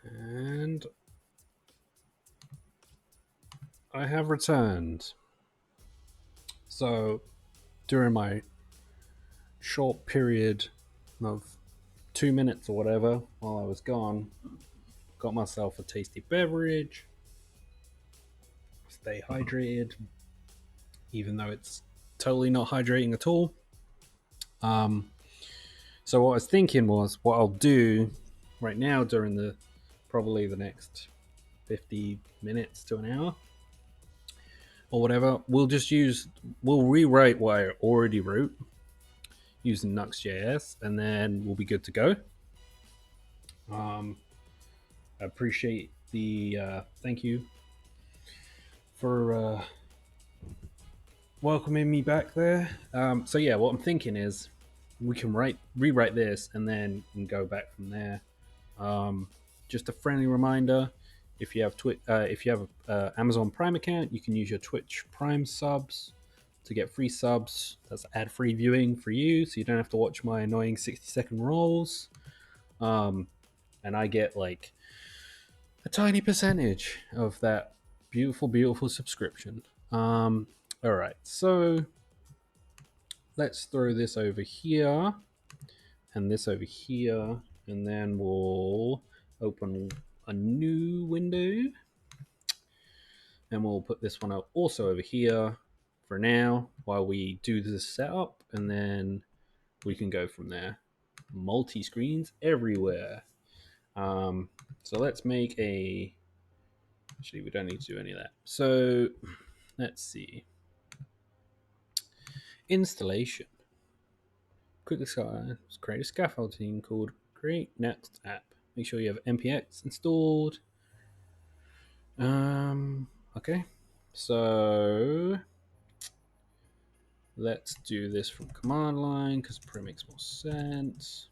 Speaker 1: And I have returned. So, during my short period of 2 minutes or whatever while I was gone, got myself a tasty beverage, stay hydrated, even though it's totally not hydrating at all. So what I was thinking was what I'll do right now during the probably the next 50 minutes to an hour or whatever, we'll rewrite what I already wrote using Nuxtjs, and then we'll be good to go. I appreciate the thank you for welcoming me back there. So yeah, what I'm thinking is we can rewrite this and then we can go back from there. Just a friendly reminder: if you have a Amazon Prime account, you can use your Twitch Prime subs to get free subs. That's ad-free viewing for you, so you don't have to watch my annoying 60-second rolls. And I get like a tiny percentage of that beautiful, beautiful subscription. All right, so let's throw this over here and this over here, and then we'll open a new window, and we'll put this one also over here for now while we do this setup, and then we can go from there. Multi-screens everywhere. So let's make a. Actually, we don't need to do any of that. So let's see. Installation. Quickly create a scaffolding called Create Next App. Make sure you have npx installed. Okay. So let's do this from command line because it probably makes more sense.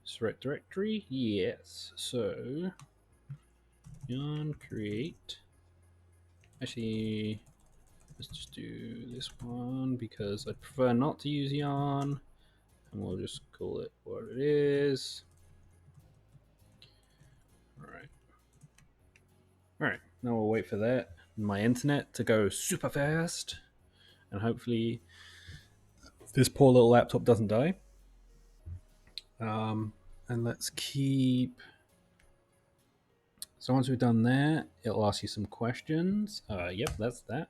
Speaker 1: Select directory, yes. So yarn create. Actually, let's just do this one because I prefer not to use yarn, and we'll just call it what it is. All right, now we'll wait for that my internet to go super fast, and hopefully this poor little laptop doesn't die. And let's keep. So once we've done that, it'll ask you some questions. Yep, that's that.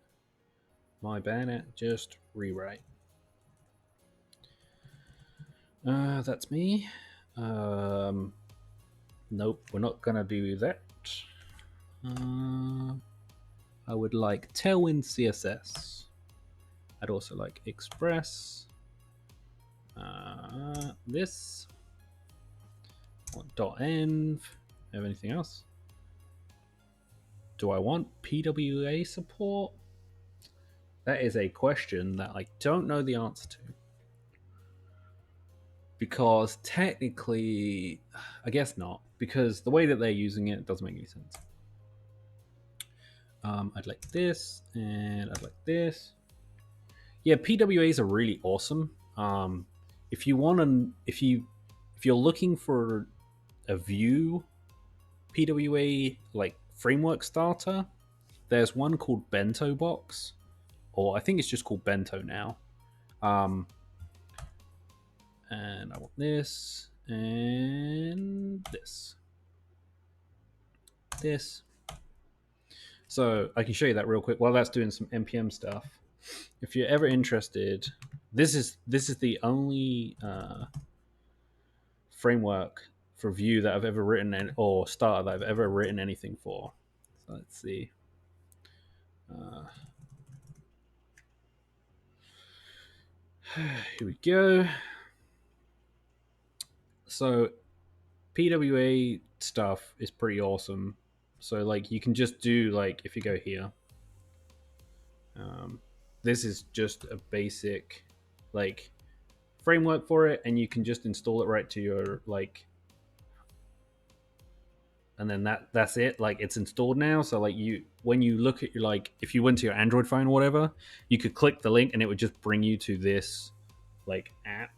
Speaker 1: My bad. Just rewrite. That's me. Nope, we're not gonna do that. I would like Tailwind CSS. I'd also like Express. This. .env. Have anything else? Do I want PWA support? That is a question that I don't know the answer to. Because technically, I guess not. Because the way that they're using it doesn't make any sense. I'd like this, and I'd like this. Yeah, PWAs are really awesome. If you want to, if you're looking for a Vue PWA like framework starter, there's one called Bento Box, or I think it's just called Bento now. And I want this and this. So I can show you that real quick while that's doing some npm stuff. If you're ever interested, this is the only framework for Vue that I've ever written or starter that I've ever written anything for. So let's see. Here we go. So PWA stuff is pretty awesome. So like you can just do like if you go here, this is just a basic like framework for it, and you can just install it right to your like, and then that's it. Like it's installed now. So like when you look at your like if you went to your Android phone or whatever, you could click the link and it would just bring you to this like app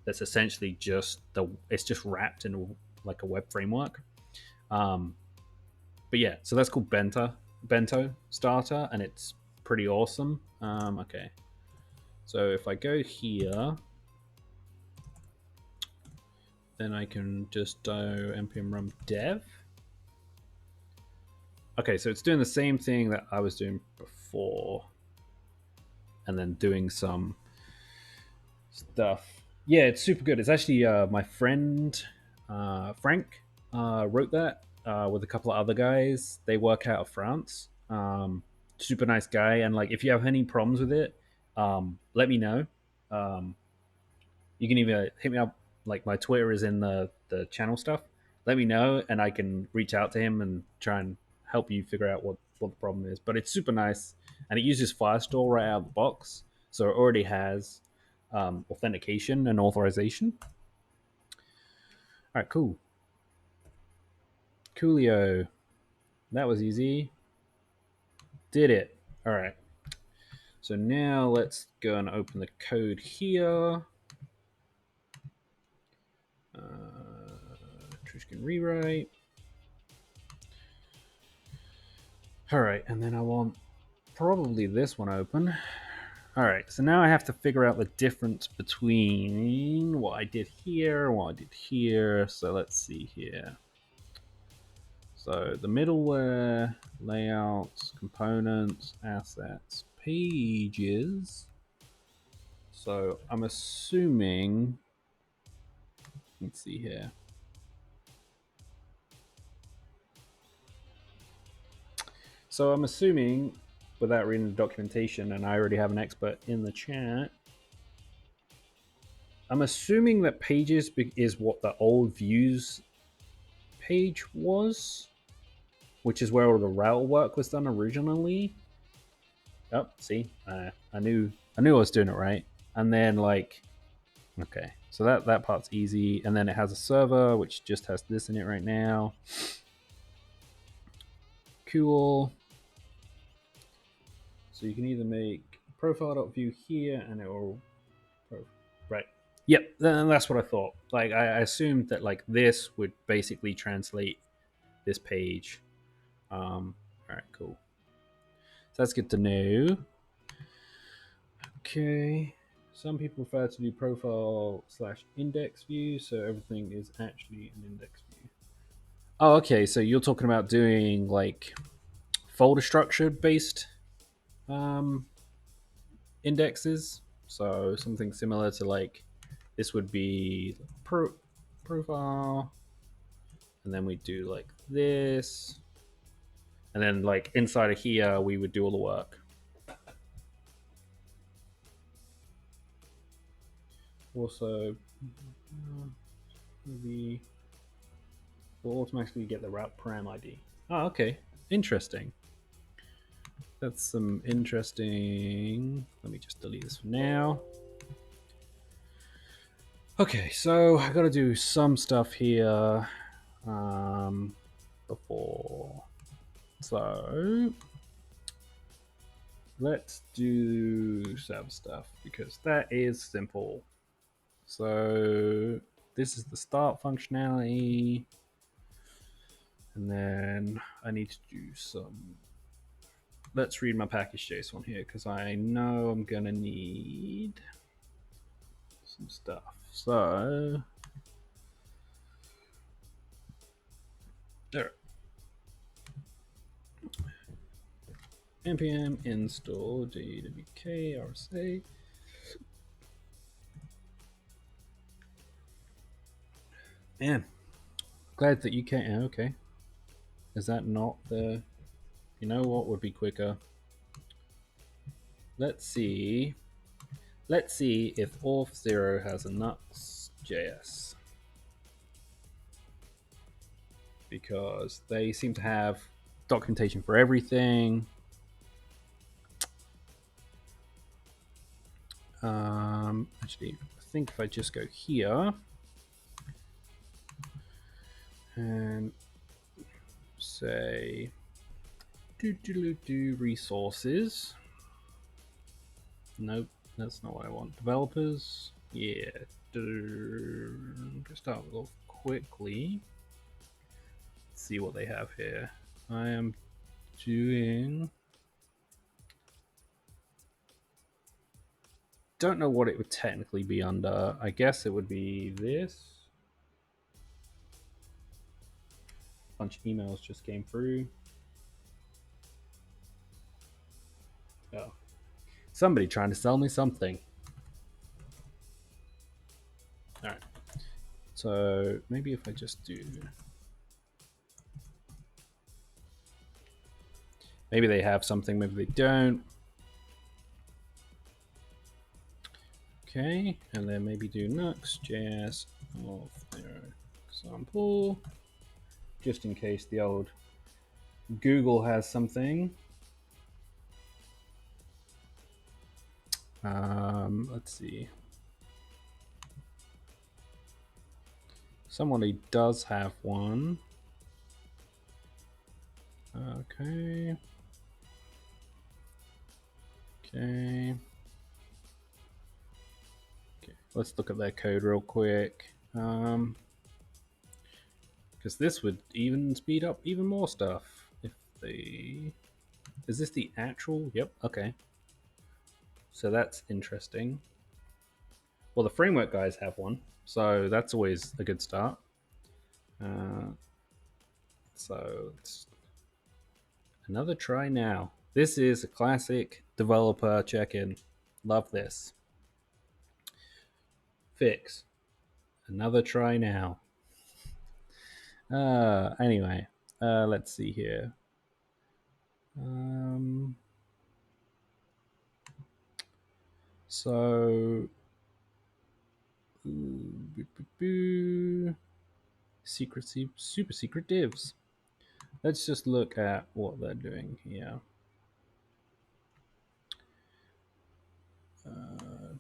Speaker 1: that's essentially just it's just wrapped in like a web framework. But yeah, so that's called Bento Starter, and it's pretty awesome. Okay, so if I go here, then I can just do npm run dev. Okay, so it's doing the same thing that I was doing before, and then doing some stuff. Yeah, it's super good. It's actually my friend Frank wrote that with a couple of other guys. They work out of France. Super nice guy, and like if you have any problems with it, let me know. You can either hit me up. Like my Twitter is in the channel stuff. Let me know, and I can reach out to him and try and help you figure out what the problem is. But it's super nice, and it uses Firestore right out of the box, so it already has authentication and authorization. All right, cool. Coolio. That was easy. Did it. All right. So now let's go and open the code here. Trishkin rewrite. All right, and then I want probably this one open. All right, so now I have to figure out the difference between what I did here and what I did here. So let's see here. So the middleware, layouts, components, assets, pages. So I'm assuming, let's see here. So I'm assuming, without reading the documentation, and I already have an expert in the chat, I'm assuming that pages is what the old views page was, which is where all the route work was done originally. Oh, see, I knew I was doing it right. And then like, okay, so that part's easy. And then it has a server which just has this in it right now. Cool. So you can either make profile.view here and it will. Right. Yep, that's what I thought. Like, I assumed that like this would basically translate this page. All right, cool. So that's good to know. Okay. Some people prefer to do profile/index view, so everything is actually an index view. Oh, okay. So you're talking about doing like folder structure based um, indexes. So something similar to like this would be profile, and then we do like this, and then like inside of here we would do all the work. Also, maybe we'll automatically get the route param ID. Oh, okay, interesting. That's some interesting. Let me just delete this for now. Okay, so I got to do some stuff here before. So let's do server stuff because that is simple. So this is the start functionality, and then I need to do some. Let's read my package JSON here because I know I'm gonna need some stuff. So there. npm install jwk rsa. Man, glad that you can't. Okay, is that not the? You know what would be quicker? Let's see. Let's see if auth0 has a Nuxtjs, because they seem to have documentation for everything. Actually, I think if I just go here and say do resources. Nope, that's not what I want. Developers, yeah. Start off quickly. Let's see what they have here. I am doing. Don't know what it would technically be under. I guess it would be this. A bunch of emails just came through. Oh, somebody trying to sell me something. All right. So maybe if I just do. Maybe they have something, maybe they don't. Okay, and then maybe do Nuxtjs of their example, just in case the old Google has something. Let's see. Somebody does have one. Okay. Okay. Okay. Let's look at their code real quick. Because this would even speed up even more stuff if they. Is this the actual? Yep. Okay. So that's interesting. Well, the framework guys have one, so that's always a good start. So it's another try now. This is a classic developer check-in. Love this. Fix. Another try now. Anyway, let's see here. So secrecy, super secret divs. Let's just look at what they're doing here.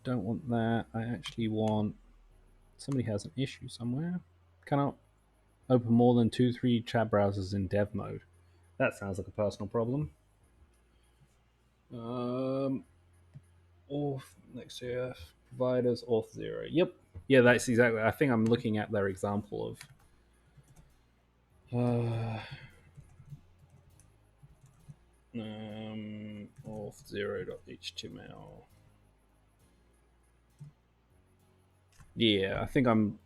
Speaker 1: Don't want that. I actually want. Somebody has an issue somewhere. Cannot open more than 2-3 chat browsers in dev mode. That sounds like a personal problem. Auth Nuxtjs providers auth 0. Yep. Yeah, that's exactly. I think I'm looking at their example of auth 0.html. Yeah, I think I'm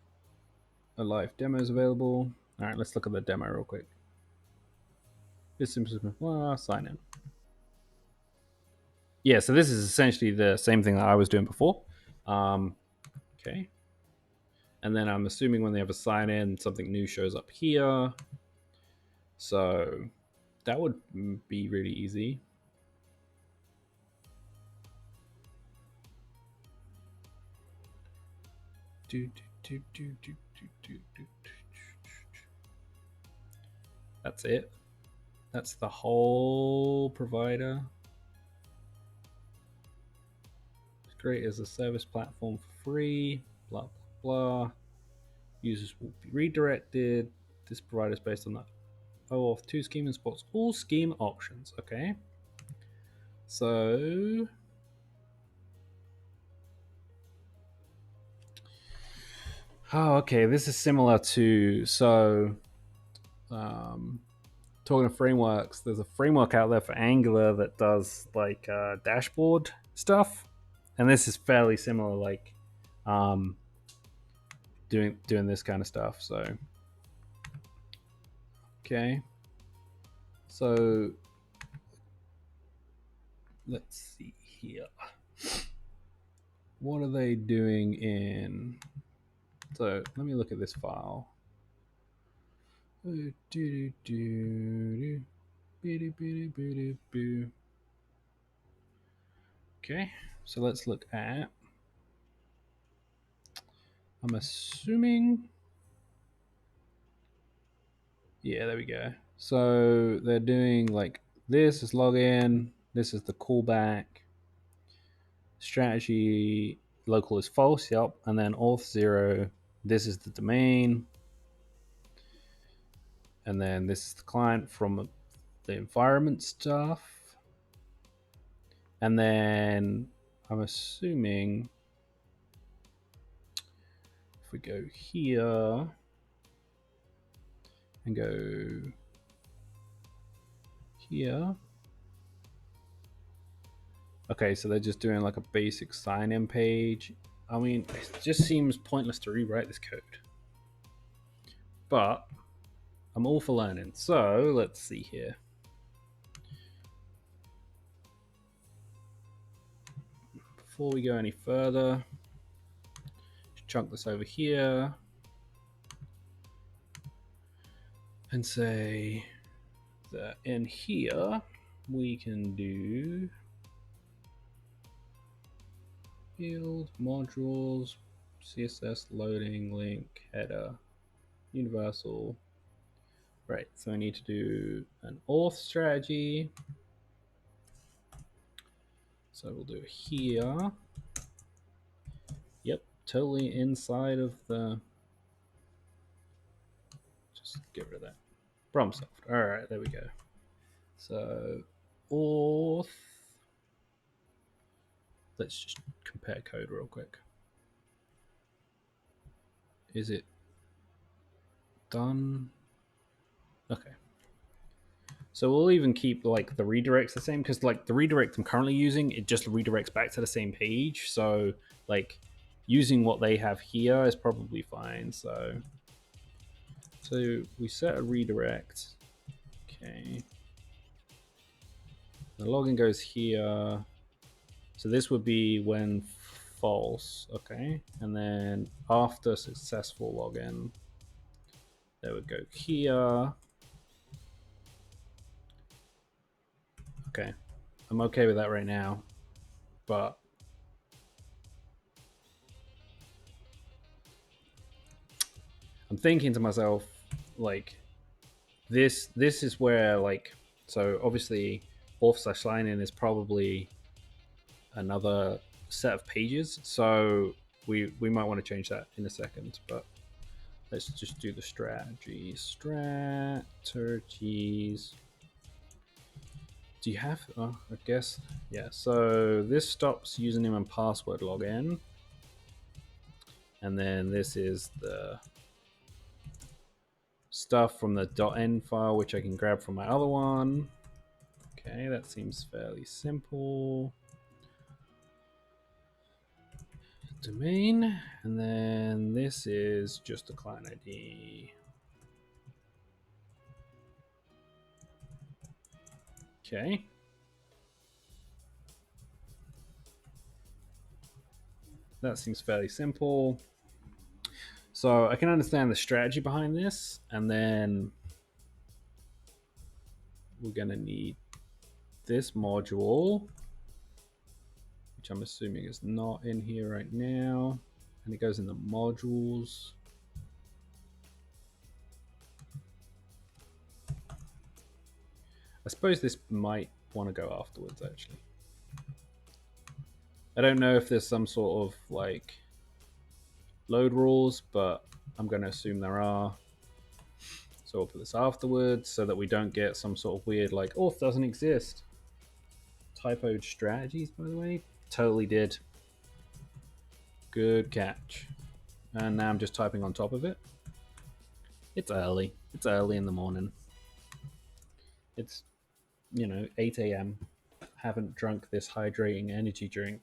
Speaker 1: a live demo is available. All right, let's look at the demo real quick. This seems well, sign in. Yeah, so this is essentially the same thing that I was doing before. Okay. And then I'm assuming when they have a sign in, something new shows up here. So that would be really easy. That's it. That's the whole provider. It's great as a service platform for free. Blah, blah, blah. Users will be redirected. This provider is based on the OAuth 2 scheme and supports all scheme options. Okay. So okay. This is similar to talking to frameworks. There's a framework out there for Angular that does like dashboard stuff, and this is fairly similar. Like doing this kind of stuff. So okay. So let's see here. What are they doing in? So let me look at this file. Okay, so let's look at. I'm assuming. Yeah, there we go. So they're doing like this is login. This is the callback. Strategy local is false. Yep, and then auth 0. This is the domain. And then this is the client from the environment stuff. And then I'm assuming if we go here and go here. Okay, so they're just doing like a basic sign-in page. I mean, it just seems pointless to rewrite this code. But I'm all for learning. So let's see here. Before we go any further, chunk this over here and say that in here we can do field modules, CSS loading, link, header, universal. Right, so I need to do an auth strategy. So we'll do it here. Yep, totally inside of the. Just get rid of that. Problem solved. All right, there we go. So auth. Let's just compare code real quick. Is it done? Okay. So we'll even keep like the redirects the same because like the redirect I'm currently using, it just redirects back to the same page. So like using what they have here is probably fine. So we set a redirect. Okay. The login goes here. So this would be when false. Okay. And then after successful login, they would go here. Okay. I'm okay with that right now. But I'm thinking to myself, like, this is where, like, so obviously auth/sign-in is probably another set of pages. So we might want to change that in a second, but let's just do the strategies. Do you have? I guess. Yeah. So this stops username and password login, and then this is the stuff from the .env file, which I can grab from my other one. Okay, that seems fairly simple. Domain, and then this is just the client ID. Okay. That seems fairly simple. So I can understand the strategy behind this, and then we're gonna need this module, which I'm assuming is not in here right now, and it goes in the modules. I suppose this might want to go afterwards, actually. I don't know if there's some sort of like load rules, but I'm going to assume there are. So we'll put this afterwards so that we don't get some sort of weird like auth doesn't exist. Typoed strategies, by the way. Totally did. Good catch. And now I'm just typing on top of it. It's early. It's early in the morning. It's, 8 a.m. Haven't drunk this hydrating energy drink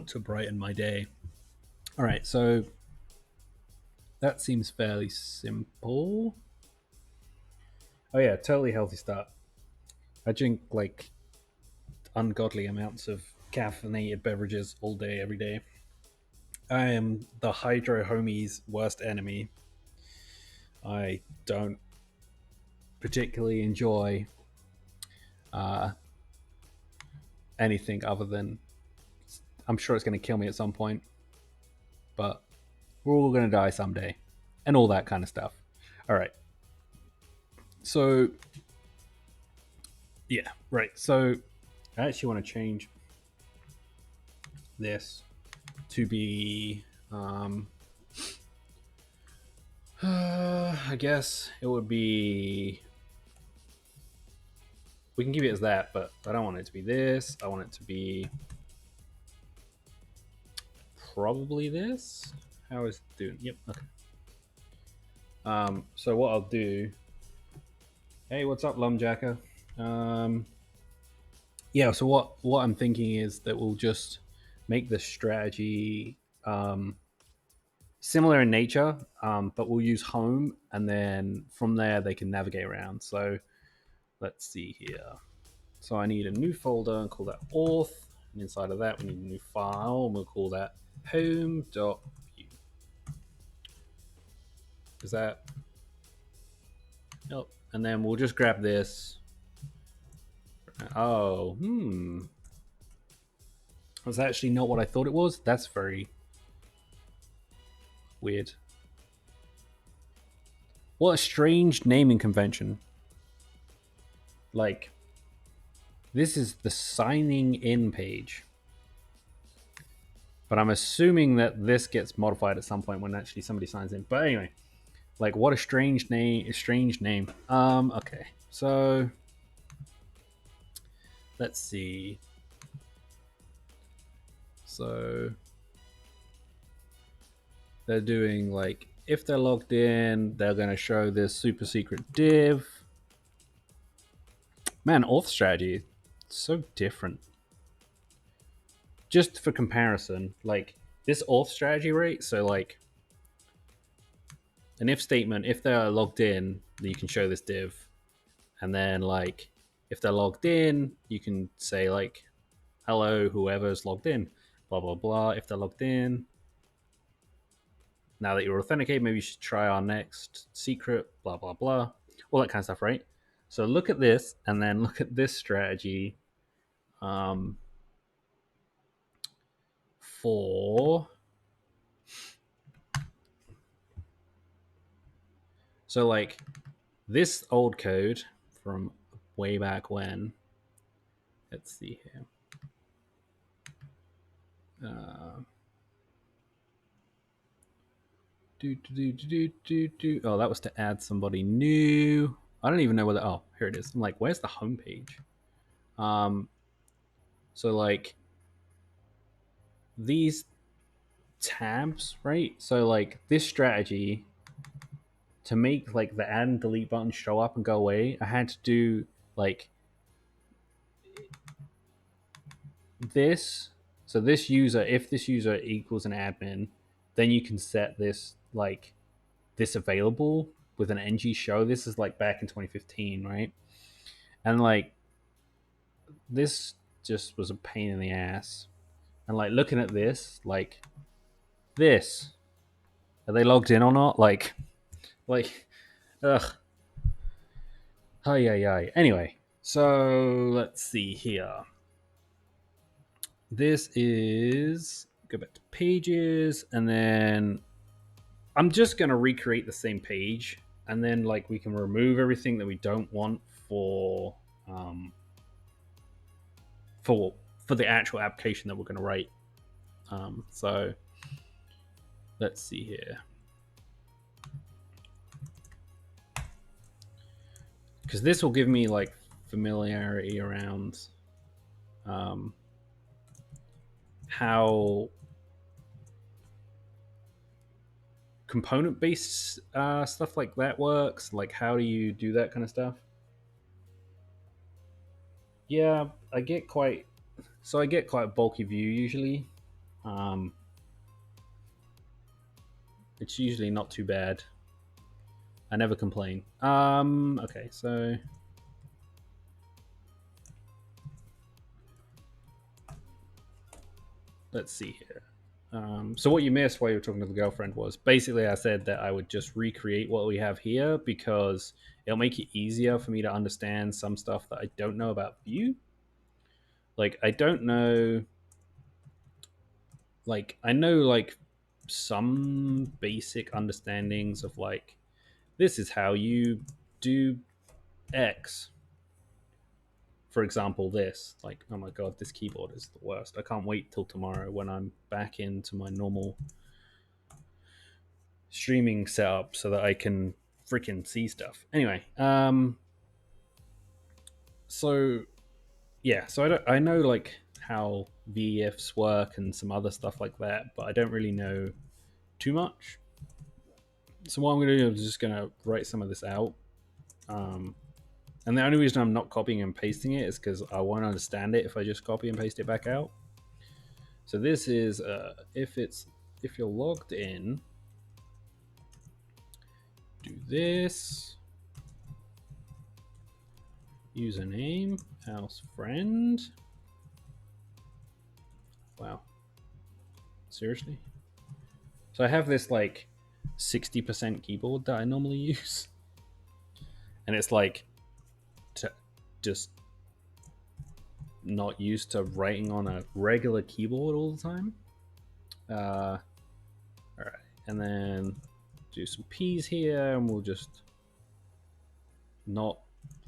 Speaker 1: to brighten my day. All right, so that seems fairly simple. Oh yeah, totally healthy start. I drink like ungodly amounts of caffeinated beverages all day, every day. I am the hydro homie's worst enemy. I don't particularly enjoy anything other than I'm sure it's going to kill me at some point, but we're all going to die someday, and all that kind of stuff. All right. So, yeah, right. So, I actually want to change this to be, I guess it would be. We can keep it as that, but I don't want it to be this. I want it to be probably this. How is it doing? Yep. Okay. So what I'll do. Hey, what's up, Lumjacker? Yeah. So what I'm thinking is that we'll just make the strategy similar in nature, but we'll use home, and then from there they can navigate around. So let's see here. So I need a new folder and call that auth. And inside of that, we need a new file, and we'll call that home.view. Is that? Nope. And then we'll just grab this. Oh, That's actually not what I thought it was. That's very weird. What a strange naming convention. Like, this is the signing in page. But I'm assuming that this gets modified at some point when actually somebody signs in. But anyway, like, what a strange name. Okay. So let's see. So they're doing like, if they're logged in, they're going to show this super secret div. Man, auth strategy, so different. Just for comparison, like this auth strategy rate, so like an if statement, if they're logged in, you can show this div. And then like if they're logged in, you can say like, hello, whoever's logged in, blah, blah, blah. If they're logged in, now that you're authenticated, maybe you should try our next secret, blah, blah, blah. All that kind of stuff, right? So look at this, and then look at this strategy for... So like this old code from way back when, let's see here. Oh, that was to add somebody new. I don't even know whether. Oh, here it is. I'm like, where's the homepage? So like these tabs, right? So like this strategy to make like the add and delete button show up and go away, I had to do like this. So this user, if this user equals an admin, then you can set this like this available with an ng show. This is like back in 2015, right? And like this just was a pain in the ass. And like looking at this, like this, are they logged in or not? Like, ugh. Hi. Anyway, so let's see here. This is go back to pages, and then I'm just gonna recreate the same page, and then like we can remove everything that we don't want um, for for the actual application that we're gonna write. So let's see here, because this will give me like familiarity around how component based stuff like that works. Like, how do you do that kind of stuff? Yeah, I get quite a bulky view usually. Um, it's usually not too bad. I never complain. Okay, so let's see here. So what you missed while you were talking to the girlfriend was basically I said that I would just recreate what we have here because it'll make it easier for me to understand some stuff that I don't know about Vue. Like I don't know, like I know like some basic understandings of like this is how you do X. For example, this, like, oh my god, this keyboard is the worst. I can't wait till tomorrow when I'm back into my normal streaming setup so that I can freaking see stuff. Anyway, so yeah, so I know like how VEFs work and some other stuff like that, but I don't really know too much. So what I'm going to do is just going to write some of this out. And the only reason I'm not copying and pasting it is because I won't understand it if I just copy and paste it back out. So this is if you're logged in, do this. Username, house friend. Wow. Seriously? So I have this like 60% keyboard that I normally use. And it's like just not used to writing on a regular keyboard all the time. All right. And then do some P's here, and we'll just not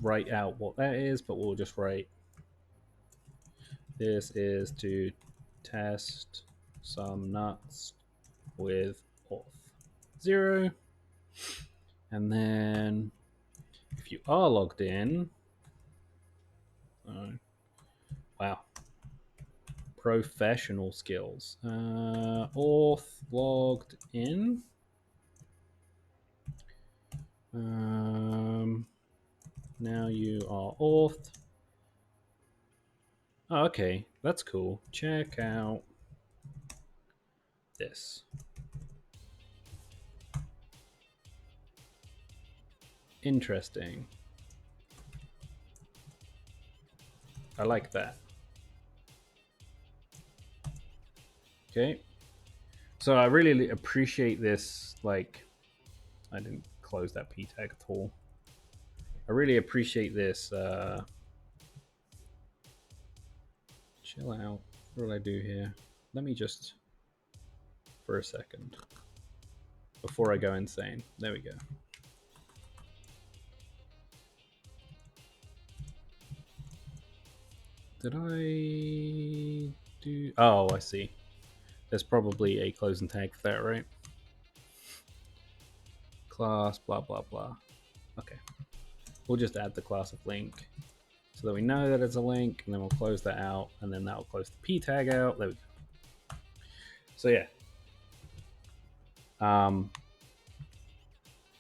Speaker 1: write out what that is, but we'll just write this is to test some nuts with auth 0. And then if you are logged in, wow, professional skills, auth logged in. Now you are auth. Oh, okay, that's cool. Check out this. Interesting. I like that. Okay. So I really appreciate this. Like, I didn't close that p tag at all. I really appreciate this. Chill out. What did I do here? Let me just, for a second, before I go insane. There we go. Did I do? Oh, I see. There's probably a closing tag for that, right? Class, blah, blah, blah. Okay. we'll just add the class of link so that we know that it's a link, and then we'll close that out, and then that'll close the p tag out. There we go. So yeah.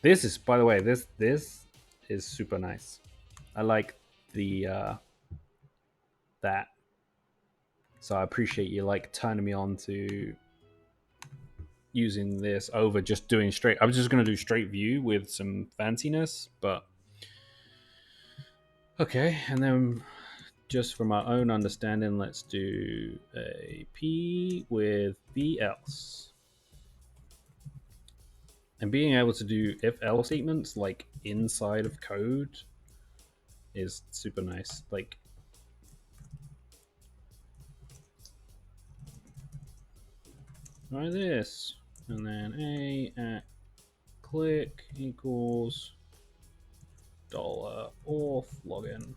Speaker 1: This is, by the way, this is super nice. I like the that. So I appreciate you like turning me on to using this over just doing straight. I was just going to do straight view with some fanciness, but okay. And then just for my own understanding, let's do a p with b else. And being able to do if else statements like inside of code is super nice. Like, try this, and then a at click equals $auth login.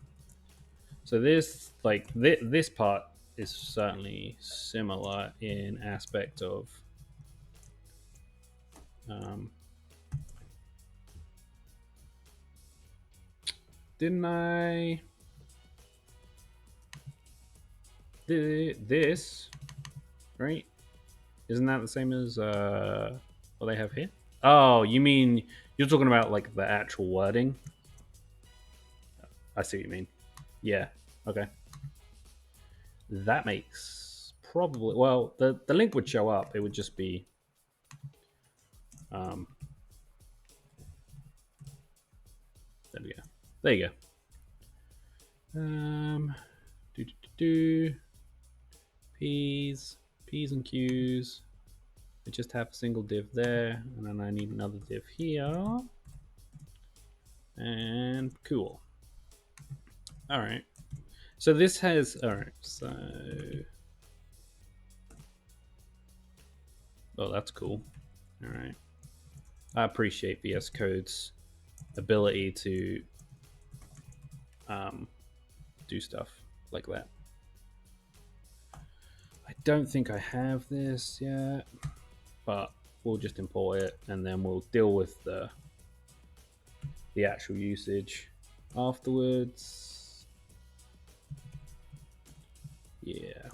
Speaker 1: So this, like this part is certainly similar in aspect of didn't I this right? Isn't that the same as what they have here? Oh, you mean you're talking about like the actual wording? I see what you mean. Yeah. Okay. That makes probably, well, the link would show up. It would just be there we go. There you go. P's and Q's. I just have a single div there, and then I need another div here. And cool. All right. So this has, all right, so, oh, that's cool. All right. I appreciate VS Code's ability to do stuff like that. I don't think I have this yet, but we'll just import it, and then we'll deal with the actual usage afterwards. Yeah.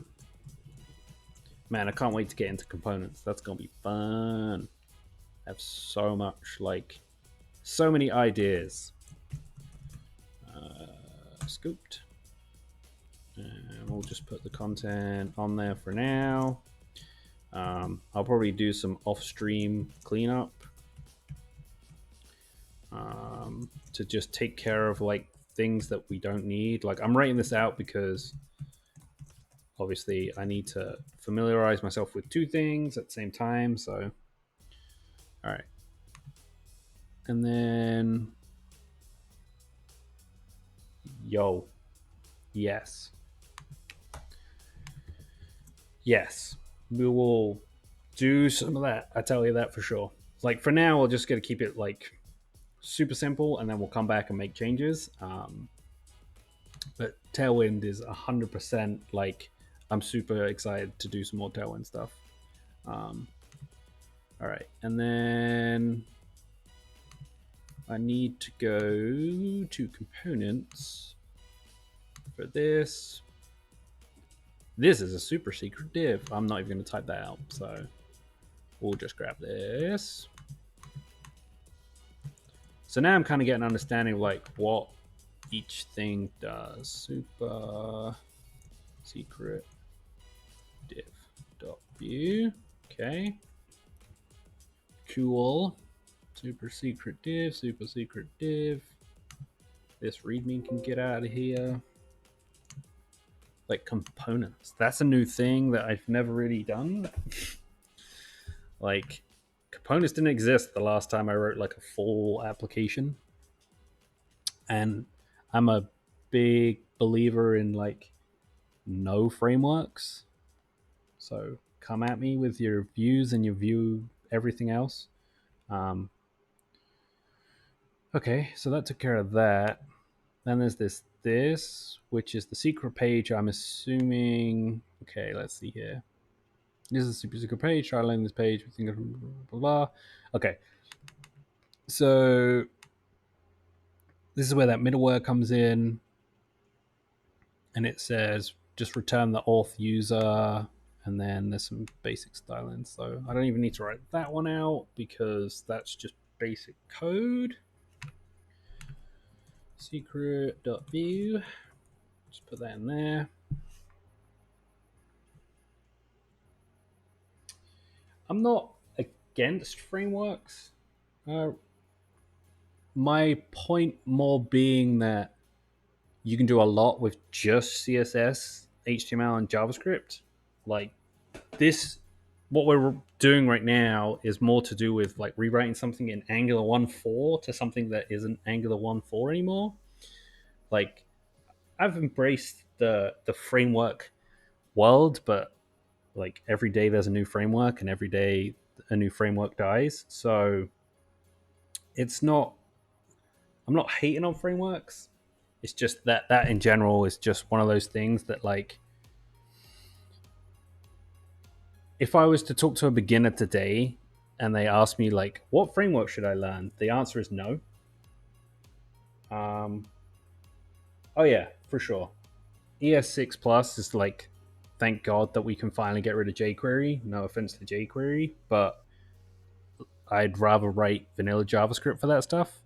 Speaker 1: Man, I can't wait to get into components. That's going to be fun. I have so much, like, so many ideas. Scooped. And we'll just put the content on there for now. I'll probably do some off-stream cleanup to just take care of like things that we don't need. Like, I'm writing this out because obviously I need to familiarize myself with two things at the same time. So, all right. And then, yo, yes. Yes, we will do some of that. I tell you that for sure. Like, for now, we're just going to keep it like super simple, and then we'll come back and make changes. But Tailwind is 100% like, I'm super excited to do some more Tailwind stuff. All right, and then I need to go to components for this. This is a super secret div. I'm not even going to type that out, so we'll just grab this. So now I'm kind of getting an understanding of like what each thing does. Super secret div dot view. Okay. Cool. Super secret div. Super secret div. This readme can get out of here. Like components. That's a new thing that I've never really done. Like, components didn't exist the last time I wrote like a full application. And I'm a big believer in like no frameworks. So come at me with your views and your view everything else. Okay, so that took care of that. Then there's this, which is the secret page. I'm assuming. Okay, let's see here. This is a super secret page. Try to learn this page. Blah, blah, blah. Okay. So this is where that middleware comes in, and it says just return the auth user, and then there's some basic styling. So I don't even need to write that one out because that's just basic code. Secret.view, just put that in there. I'm not against frameworks. My point more being that you can do a lot with just CSS, HTML, and JavaScript. Like this, what we're doing right now is more to do with like rewriting something in Angular 1.4 to something that isn't Angular 1.4 anymore. Like I've embraced the framework world, but like every day there's a new framework, and every day a new framework dies. So it's not. I'm not hating on frameworks. It's just that in general is just one of those things that like if I was to talk to a beginner today and they ask me like what framework should I learn, the answer is no. Um, oh yeah, for sure. ES6 Plus is like, thank God that we can finally get rid of jQuery. No offense to jQuery, but I'd rather write vanilla JavaScript for that stuff.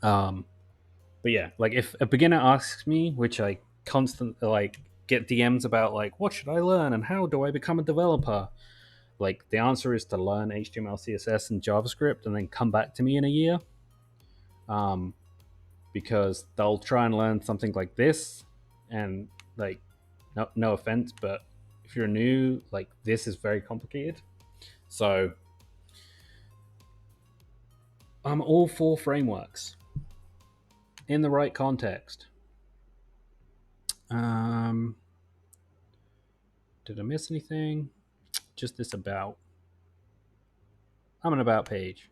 Speaker 1: But yeah, like if a beginner asks me, which I constantly like get DMs about, like what should I learn and how do I become a developer? Like the answer is to learn HTML, CSS, and JavaScript, and then come back to me in a year. Um, because they'll try and learn something like this, and like, no offense, but if you're new, like this is very complicated. So I'm all for frameworks in the right context. Um, did I miss anything? Just this about. I'm an about page.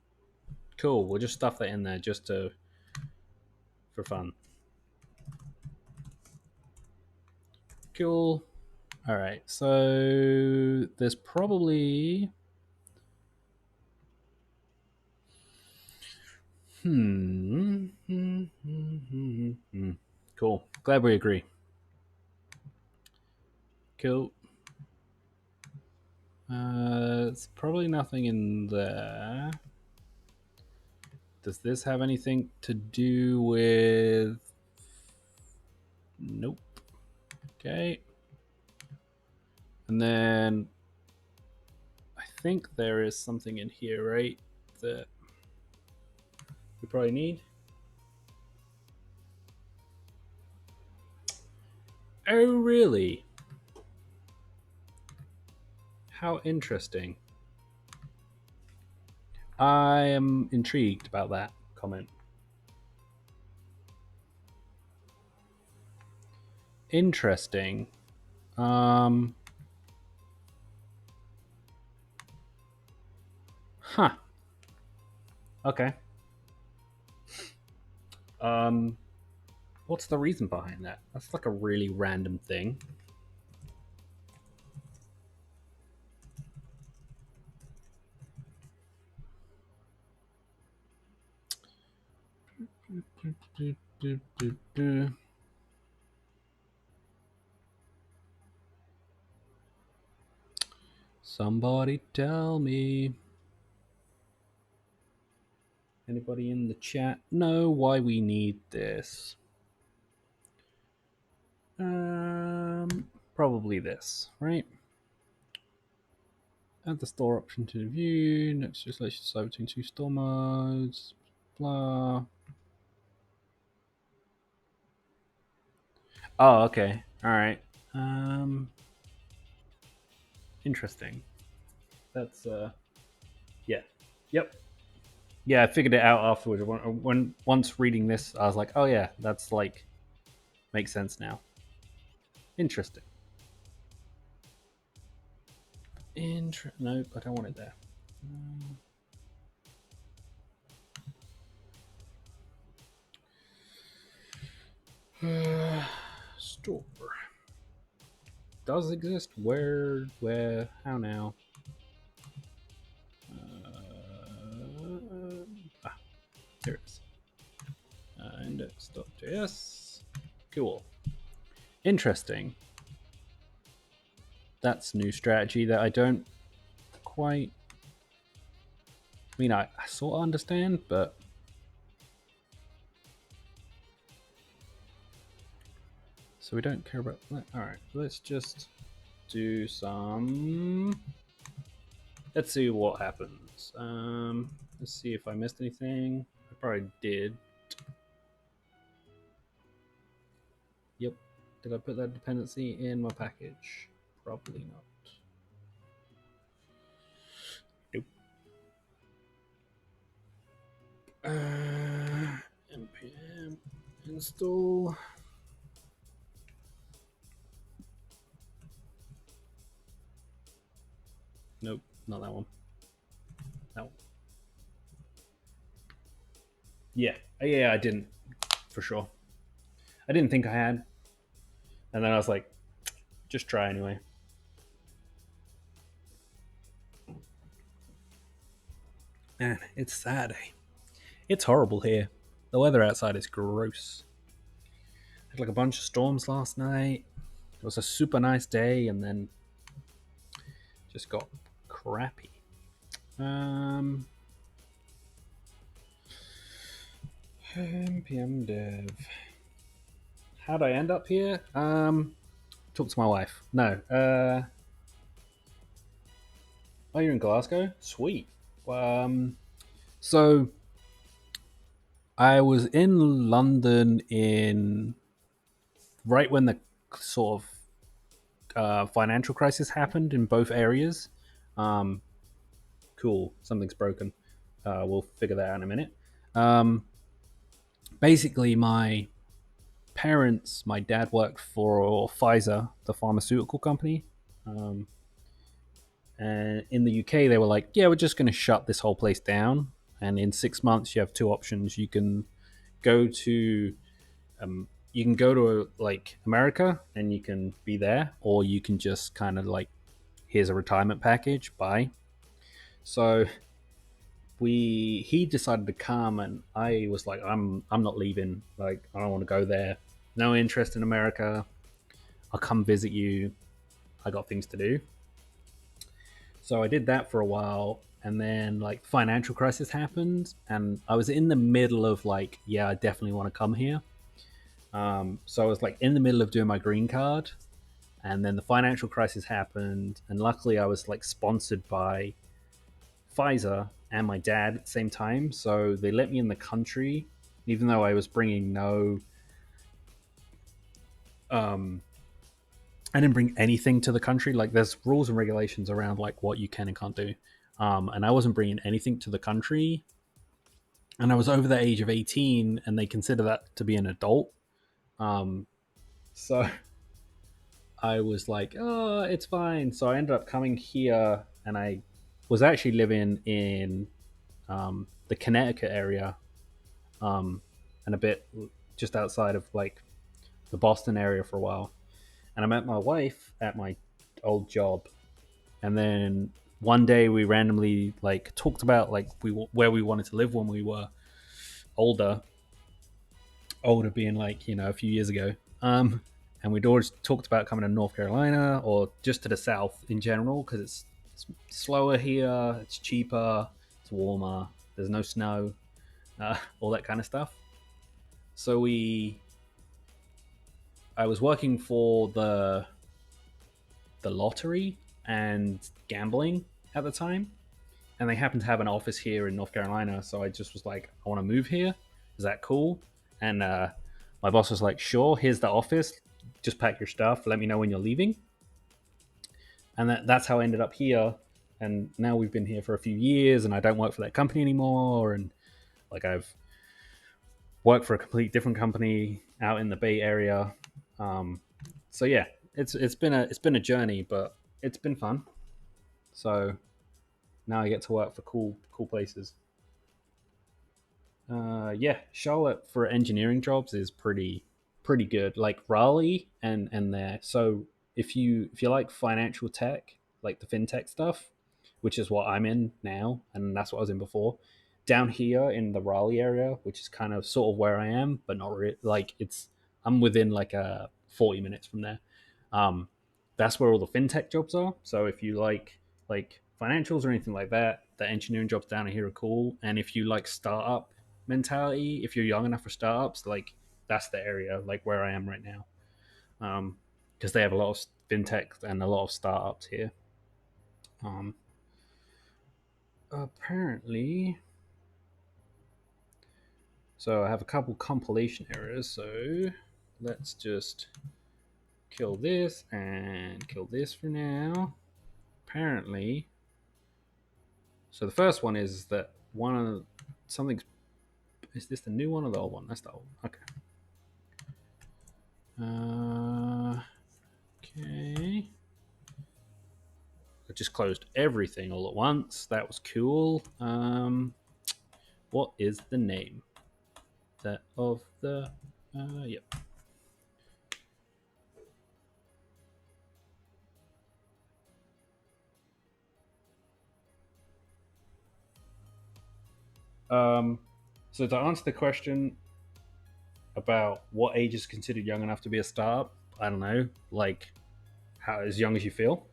Speaker 1: Cool. We'll just stuff that in there just to for fun. Cool. All right. So there's probably Cool. Glad we agree. Cool. It's probably nothing in there. Does this have anything to do with? Nope. Okay. And then I think there is something in here, right? That we probably need. Oh, really? How interesting. I am intrigued about that comment. Interesting. Huh. Okay. What's the reason behind that? That's like a really random thing. Somebody tell me. Anybody in the chat know why we need this? Probably this, right? Add the store option to the view. Nuxtjs lets you decide between two store modes. Blah. Oh, okay. All right. Interesting. That's yeah. Yep. Yeah, I figured it out afterwards. When once reading this, I was like, oh yeah, that's like makes sense now. Interesting. Nope, I don't want it there. Store does exist. Where? How now? Here it is. index.js. Cool. Interesting. That's new strategy that I don't quite. I mean, I sort of understand, but so we don't care about that. All right, let's just do some. Let's see what happens. Let's see if I missed anything. I probably did. Yep. Did I put that dependency in my package? Probably not. Nope. npm install. Nope, not that one. That one. Yeah, I didn't, for sure. I didn't think I had, and then I was like, just try anyway. Man, it's Saturday. It's horrible here. The weather outside is gross. I had like a bunch of storms last night. It was a super nice day, and then just got crappy. npm dev. How'd I end up here? Talk to my wife. No. Oh, you're in Glasgow? Sweet. So I was in London in right when the sort of financial crisis happened in both areas. Cool. Something's broken. We'll figure that out in a minute. Basically, my parents, my dad worked for Pfizer, the pharmaceutical company. And in the UK, they were like, yeah, we're just going to shut this whole place down. And in 6 months, you have two options. You can go to like America and you can be there, or you can just kind of like, here's a retirement package, bye. So he decided to come, and I was like, I'm not leaving. Like, I don't want to go there. No interest in America. I'll come visit you. I got things to do. So I did that for a while, and then like financial crisis happened, and I was in the middle of like, yeah, I definitely want to come here. So I was like in the middle of doing my green card, and then the financial crisis happened, and luckily I was like sponsored by Pfizer and my dad at the same time, so they let me in the country, even though I was bringing no. I didn't bring anything to the country. Like, there's rules and regulations around like what you can and can't do, and I wasn't bringing anything to the country. And I was over the age of 18, and they consider that to be an adult. So I was like, oh, it's fine. So I ended up coming here, and I was actually living in the Connecticut area, and a bit just outside of like the Boston area for a while. And I met my wife at my old job, and then one day we randomly like talked about like where we wanted to live when we were older being like, a few years ago. And we'd always talked about coming to North Carolina or just to the South in general, because it's slower here, it's cheaper, it's warmer, there's no snow, all that kind of stuff. So I was working for the lottery and gambling at the time, and they happened to have an office here in North Carolina. So I just was like, I want to move here. Is that cool? And my boss was like, sure, here's the office. Just pack your stuff. Let me know when you're leaving. And that's how I ended up here. And now we've been here for a few years, and I don't work for that company anymore. And like, I've worked for a complete different company out in the Bay Area. So yeah, it's been a journey, but it's been fun. So now I get to work for cool places. Yeah, Charlotte for engineering jobs is pretty good. Like Raleigh and there. So if you like financial tech, like the fintech stuff, which is what I'm in now, and that's what I was in before, down here in the Raleigh area, which is kind of sort of where I am, but not really. Like it's I'm within like 40 minutes from there. Um, that's where all the fintech jobs are. So if you like financials or anything like that, the engineering jobs down here are cool. And if you like startup mentality, if you're young enough for startups, like that's the area like where I am right now. Because they have a lot of fintech and a lot of startups here. Um, apparently, so I have a couple compilation errors. So let's just kill this and kill this for now. Apparently, so the first one is that one of something's. Is this the new one or the old one? That's the old one. Okay. Okay. I just closed everything all at once. That was cool. What is the name? That of the. Yep. Um, so to answer the question about what age is considered young enough to be a startup, I don't know, like how as young as you feel.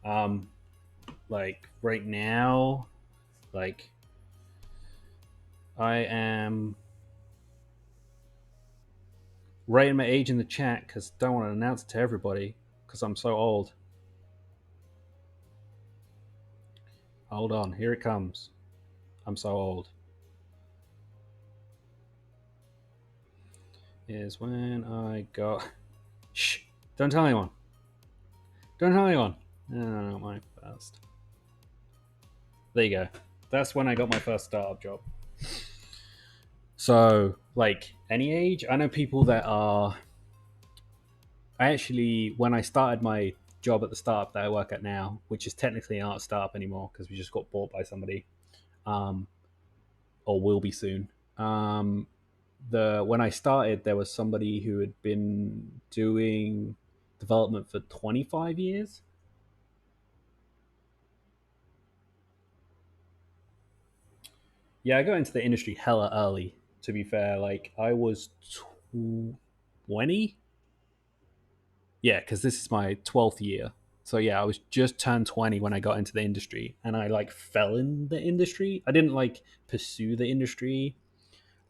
Speaker 1: Um, like right now, like I am writing my age in the chat because I don't want to announce it to everybody because I'm so old. Hold on, here it comes. I'm so old. Is when I got. Shh! Don't tell anyone. Don't tell anyone. No, my first. There you go. That's when I got my first startup job. So, like any age, I know people that are. I actually, when I started my job at the startup that I work at now, which is technically not a startup anymore because we just got bought by somebody, um, or will be soon. Um, the when I started, there was somebody who had been doing development for 25 years. Yeah, I got into the industry hella early. To be fair, like I was 20. Yeah, because this is my 12th year. So yeah, I was just turned 20 when I got into the industry, and I like fell in the industry. I didn't like pursue the industry.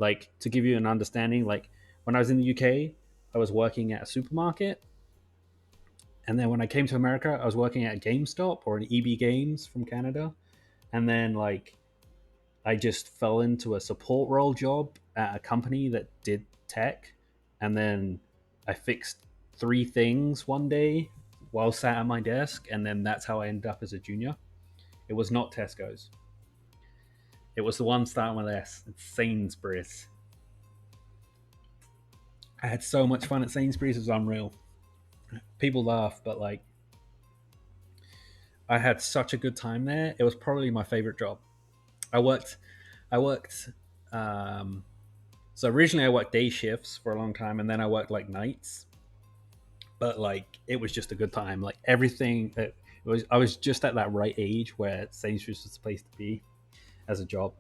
Speaker 1: Like to give you an understanding, like when I was in the UK, I was working at a supermarket, and then when I came to America, I was working at a GameStop or an EB Games from Canada, and then like I just fell into a support role job at a company that did tech, and then I fixed three things one day while sat at my desk, and then that's how I ended up as a junior. It was not Tesco's. It was the one starting with S. It's Sainsbury's. I had so much fun at Sainsbury's; it was unreal. People laugh, but like I had such a good time there. It was probably my favorite job. I worked. I worked. Um, so originally I worked day shifts for a long time, and then I worked like nights. But like it was just a good time. Like everything. It was. I was just at that right age where Sainsbury's was the place to be as a job.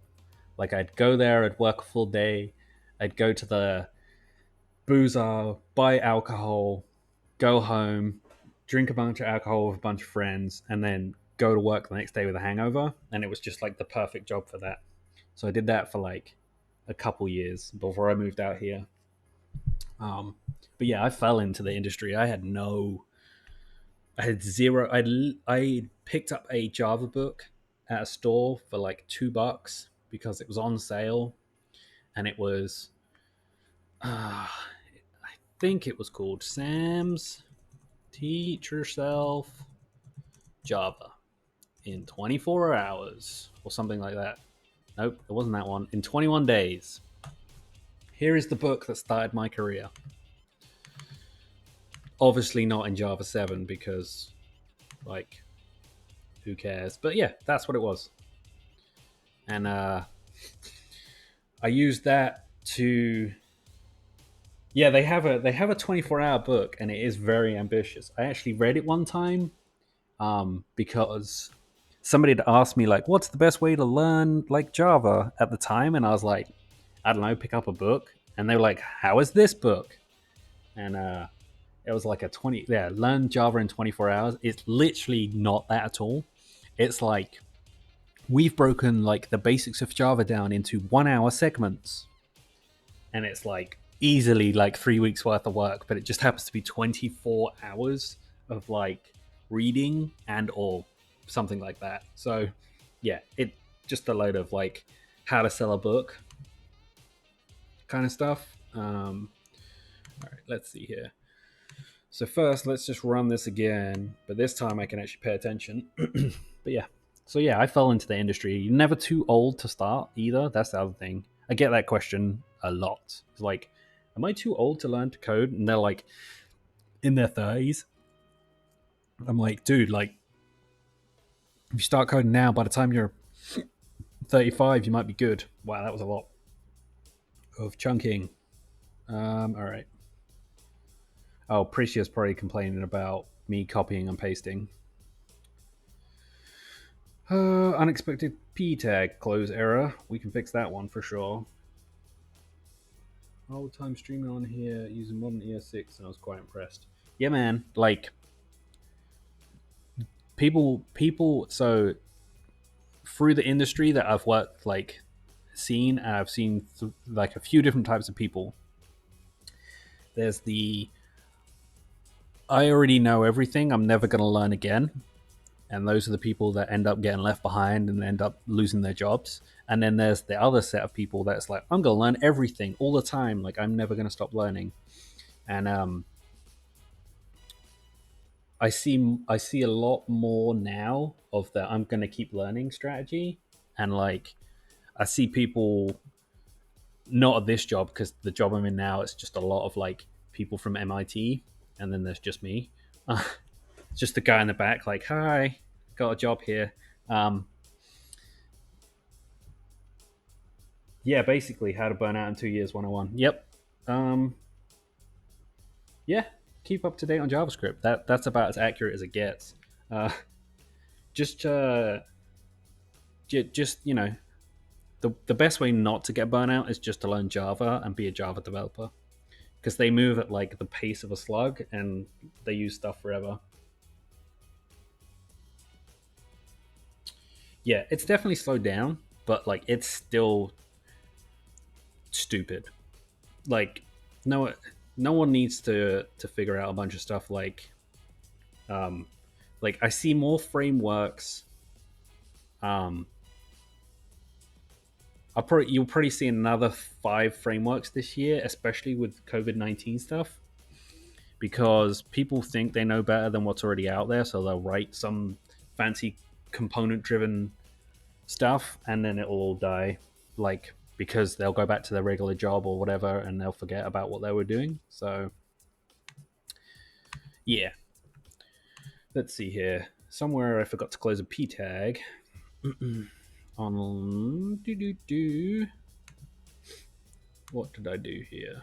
Speaker 1: Like I'd go there, I'd work a full day, I'd go to the boozer, buy alcohol, go home, drink a bunch of alcohol with a bunch of friends, and then go to work the next day with a hangover. And it was just like the perfect job for that. So I did that for like a couple years before I moved out here. Um, but yeah, I fell into the industry. I had zero. I picked up a Java book at a store for like $2 because it was on sale, and it was, I think it was called Sam's Teach Yourself Java in 24 hours or something like that. Nope, it wasn't that one. In 21 days. Here is the book that started my career. Obviously not in Java 7 because, like, who cares? But yeah, that's what it was. And I used that to. Yeah, they have a 24-hour book, and it is very ambitious. I actually read it one time because somebody had asked me like, "What's the best way to learn like Java?" at the time, and I was like, "I don't know, pick up a book." And they were like, "How is this book?" And it was like a 20, yeah, learn Java in 24 hours. It's literally not that at all. It's like we've broken like the basics of Java down into 1 hour segments, and it's like easily like 3 weeks worth of work, but it just happens to be 24 hours of like reading and or something like that. So yeah, it just a load of like how to sell a book kind of stuff. All right, let's see here. So first, let's just run this again, but this time I can actually pay attention. But yeah, so yeah, I fell into the industry. You're never too old to start either. That's the other thing. I get that question a lot. It's like, am I too old to learn to code? And they're like in their 30s. I'm like, dude, like if you start coding now, by the time you're 35, you might be good. Wow, that was a lot of chunking. All right. Oh, Precia's probably complaining about me copying and pasting. Unexpected p tag close error. We can fix that one for sure. Whole time streaming on here using modern ES6, and I was quite impressed. Yeah, man. Like people. So through the industry that I've worked, like seen, and I've seen like a few different types of people. There's the I already know everything. I'm never gonna learn again. And those are the people that end up getting left behind and end up losing their jobs. And then there's the other set of people that's like, I'm gonna learn everything all the time. Like I'm never gonna stop learning. And I see a lot more now of the I'm gonna keep learning strategy. And like I see people not at this job because the job I'm in now it's just a lot of like people from MIT, and then there's just me. Just the guy in the back, like, hi, got a job here. Um, yeah, basically how to burn out in 2 years 101. Yep. Um, yeah, keep up to date on JavaScript. That's about as accurate as it gets. Uh, just just the best way not to get burnout is just to learn Java and be a Java developer because they move at like the pace of a slug and they use stuff forever. Yeah, it's definitely slowed down, but like it's still stupid. Like no no one needs to figure out a bunch of stuff um like I see more frameworks. um you'll probably see another 5 frameworks this year, especially with COVID-19 stuff, because people think they know better than what's already out there, so they'll write some fancy component driven stuff and then it'll all die, like because they'll go back to their regular job or whatever and they'll forget about what they were doing. So yeah, let's see here. Somewhere I forgot to close a p tag. On what did I do here?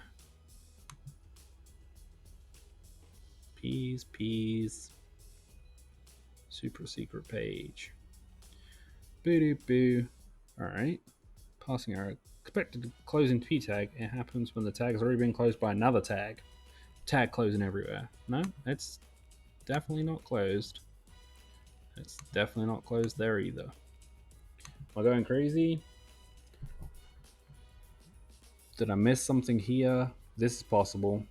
Speaker 1: Peas. Super secret page. Boo boo. All right. Passing error. Expected to close into p tag. It happens when the tag has already been closed by another tag. Tag closing everywhere. No, it's definitely not closed. It's definitely not closed there either. Am I going crazy? Did I miss something here? This is possible.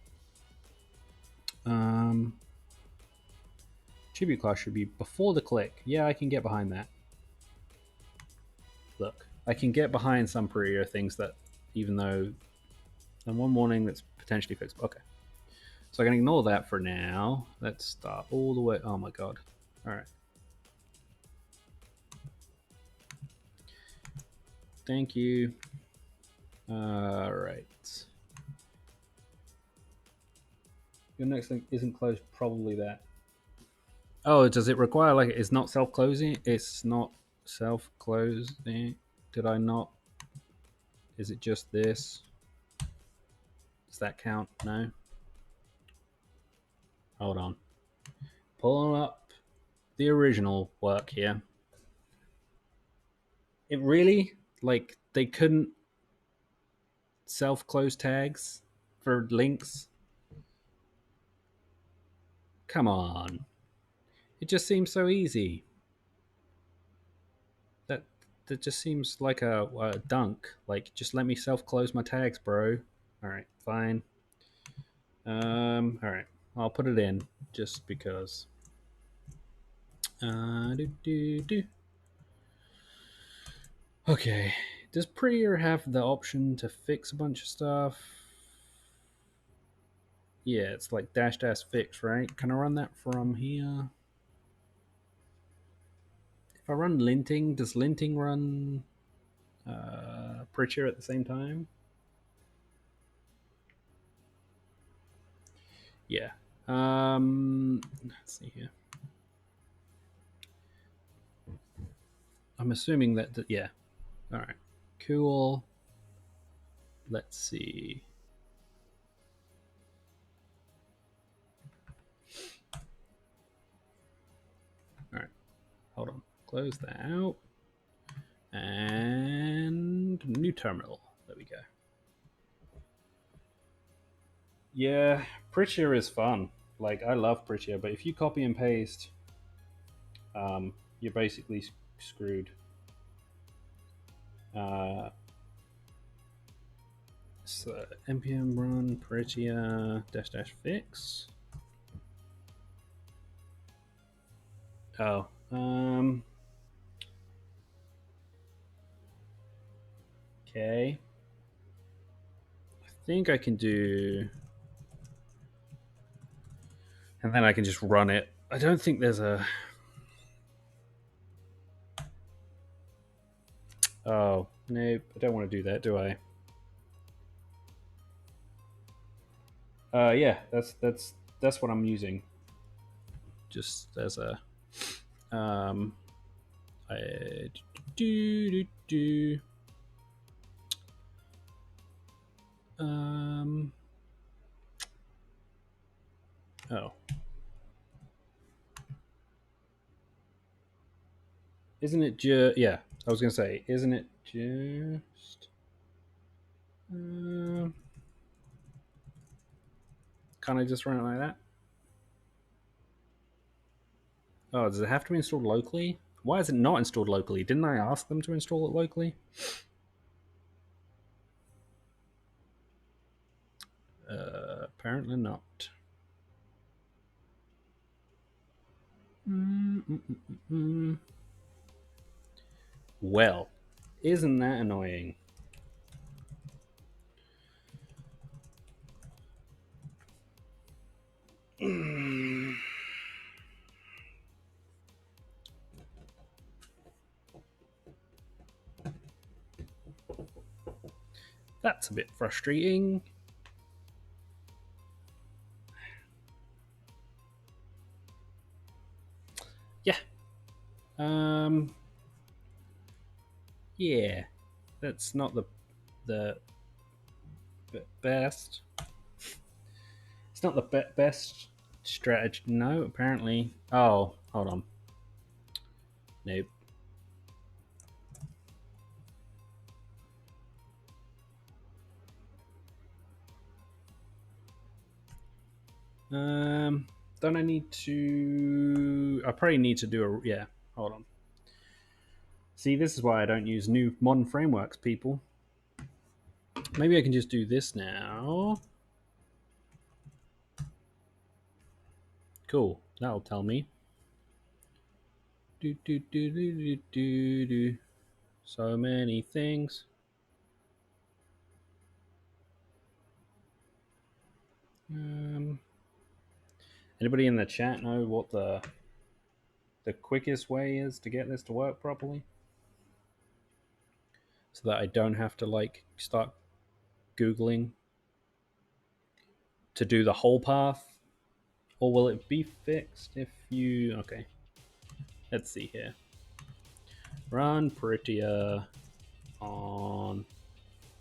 Speaker 1: Tribute class should be before the click. Yeah, I can get behind that. Look, I can get behind some prettier things that, even though, and one warning that's potentially fixed. Okay, so I can ignore that for now. Let's start all the way. Oh my god! All right. Thank you. All right. Your next link isn't closed. Probably that. Oh, does it require like it's not self-closing? It's not self-closing. Did I not? Is it just this? Does that count? No. Hold on. Pulling up the original work here. It really, like, they couldn't self-close tags for links. Come on. It just seems so easy. That that just seems like a dunk. Like, just let me self-close my tags, bro. All right, fine. All right, I'll put it in just because. Do do do. Okay. Does Prettier have the option to fix a bunch of stuff? Yeah, it's like dash dash fix, right? Can I run that from here? If I run linting, does linting run Prettier at the same time? Yeah. Let's see here. I'm assuming that yeah. All right. Cool. Let's see. All right. Hold on. Close that out. And new terminal. There we go. Yeah, Prettier is fun. Like, I love Prettier, but if you copy and paste, you're basically screwed. So npm run Prettier dash dash fix. Oh, okay. I think I can do, and then I can just run it. I don't think there's a. Oh, nope. I don't want to do that, do I? Yeah, that's what I'm using. Just as a I do. Oh, isn't it just? Yeah, I was gonna say, isn't it just? Can't I just run it like that? Oh, does it have to be installed locally? Why is it not installed locally? Didn't I ask them to install it locally? Apparently not. Well, isn't that annoying? That's a bit frustrating. Yeah. Yeah. That's not the best. It's not the best strategy. No, apparently. Oh, hold on. Nope. Don't I need to? I probably need to do a. Yeah, hold on. See, this is why I don't use new modern frameworks, people. Maybe I can just do this now. Cool. That'll tell me. Do. So many things. Anybody in the chat know what the quickest way is to get this to work properly? So that I don't have to like start Googling to do the whole path? Or will it be fixed if you... Okay. Let's see here. Run Prettier on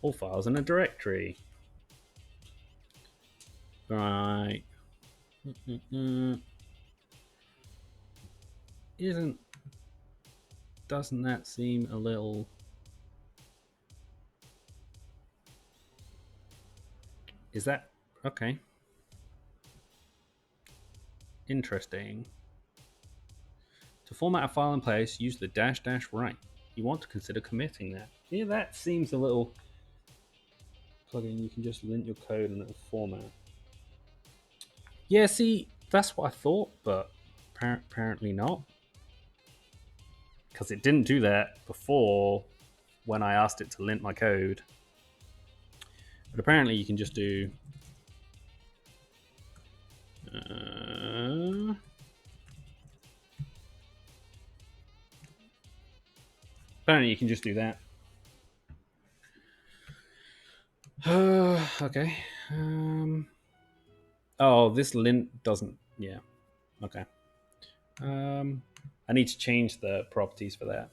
Speaker 1: all files in a directory. Right. Doesn't that seem a little Is that okay? Interesting. To format a file in place, use the dash dash right. You want to consider committing that. Yeah, that seems a little plugin. You can just lint your code and it'll format. Yeah, see, that's what I thought, but apparently not. Because it didn't do that before when I asked it to lint my code. But apparently you can just do... apparently you can just do that. Okay. Oh, this lint doesn't... yeah. Okay. I need to change the properties for that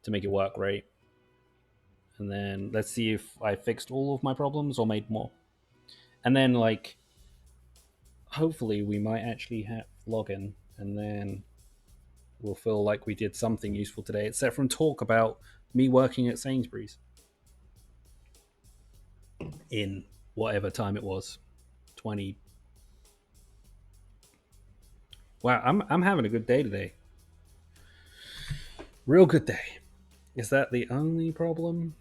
Speaker 1: to make it work right. And then let's see if I fixed all of my problems or made more. And then, like, hopefully we might actually have login, and then we'll feel like we did something useful today, except from talk about me working at Sainsbury's in whatever time it was. 20. Wow, I'm having a good day today. Real good day. Is that the only problem?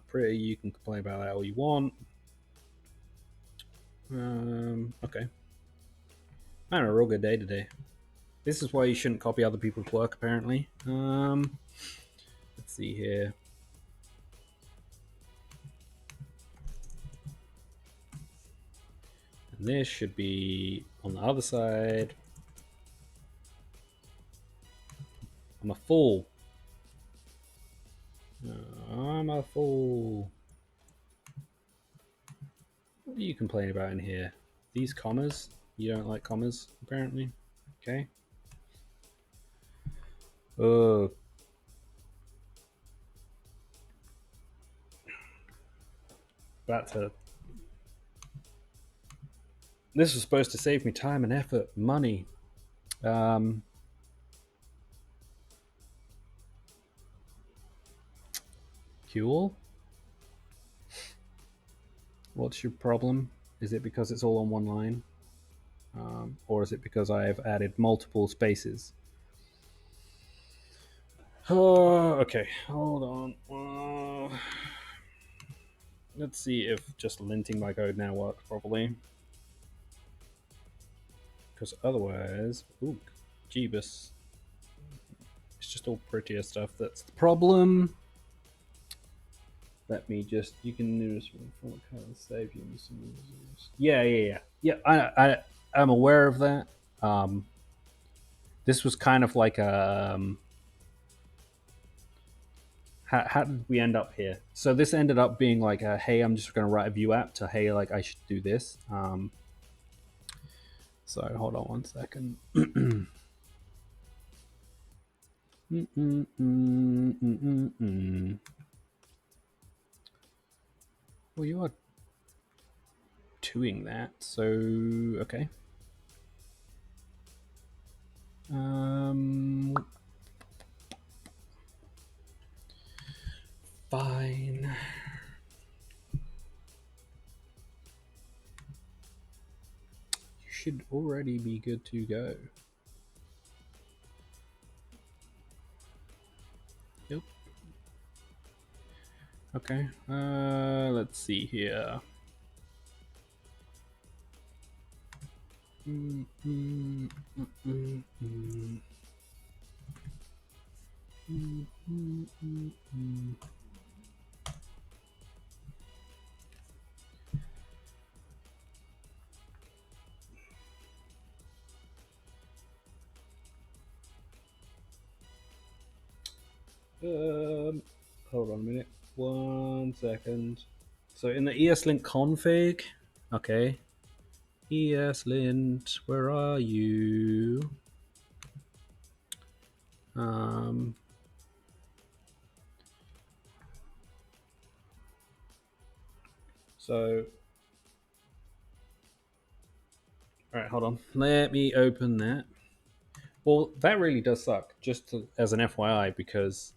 Speaker 1: Pretty, you can complain about that all you want. Okay. I'm having a real good day today. This is why you shouldn't copy other people's work, apparently. Let's see here. And this should be on the other side. I'm a fool. I'm a fool. What do you complain about in here? These commas? You don't like commas, apparently. Okay. Oh. This was supposed to save me time and effort, money. Cool. What's your problem? Is it because it's all on one line? Or is it because I have added multiple spaces? Oh, okay. Hold on. Let's see if just linting my code now works properly. Because otherwise... ooh, Jeebus. It's just all prettier stuff. That's the problem. Let me just... you can use from save you. Yeah. I'm aware of that. This was kind of like a... how did we end up here? So this ended up being like a, hey, I'm just going to write a Vue app, to, hey, like I should do this. So hold on one second. Well, you are doing that, so okay. Fine. You should already be good to go. Yep. Okay. Let's see here. Hold on a minute. 1 second. So in the ESLint config, okay. ESLint, where are you? So, all right, hold on. Let me open that. Well, that really does suck, just to, as an FYI, because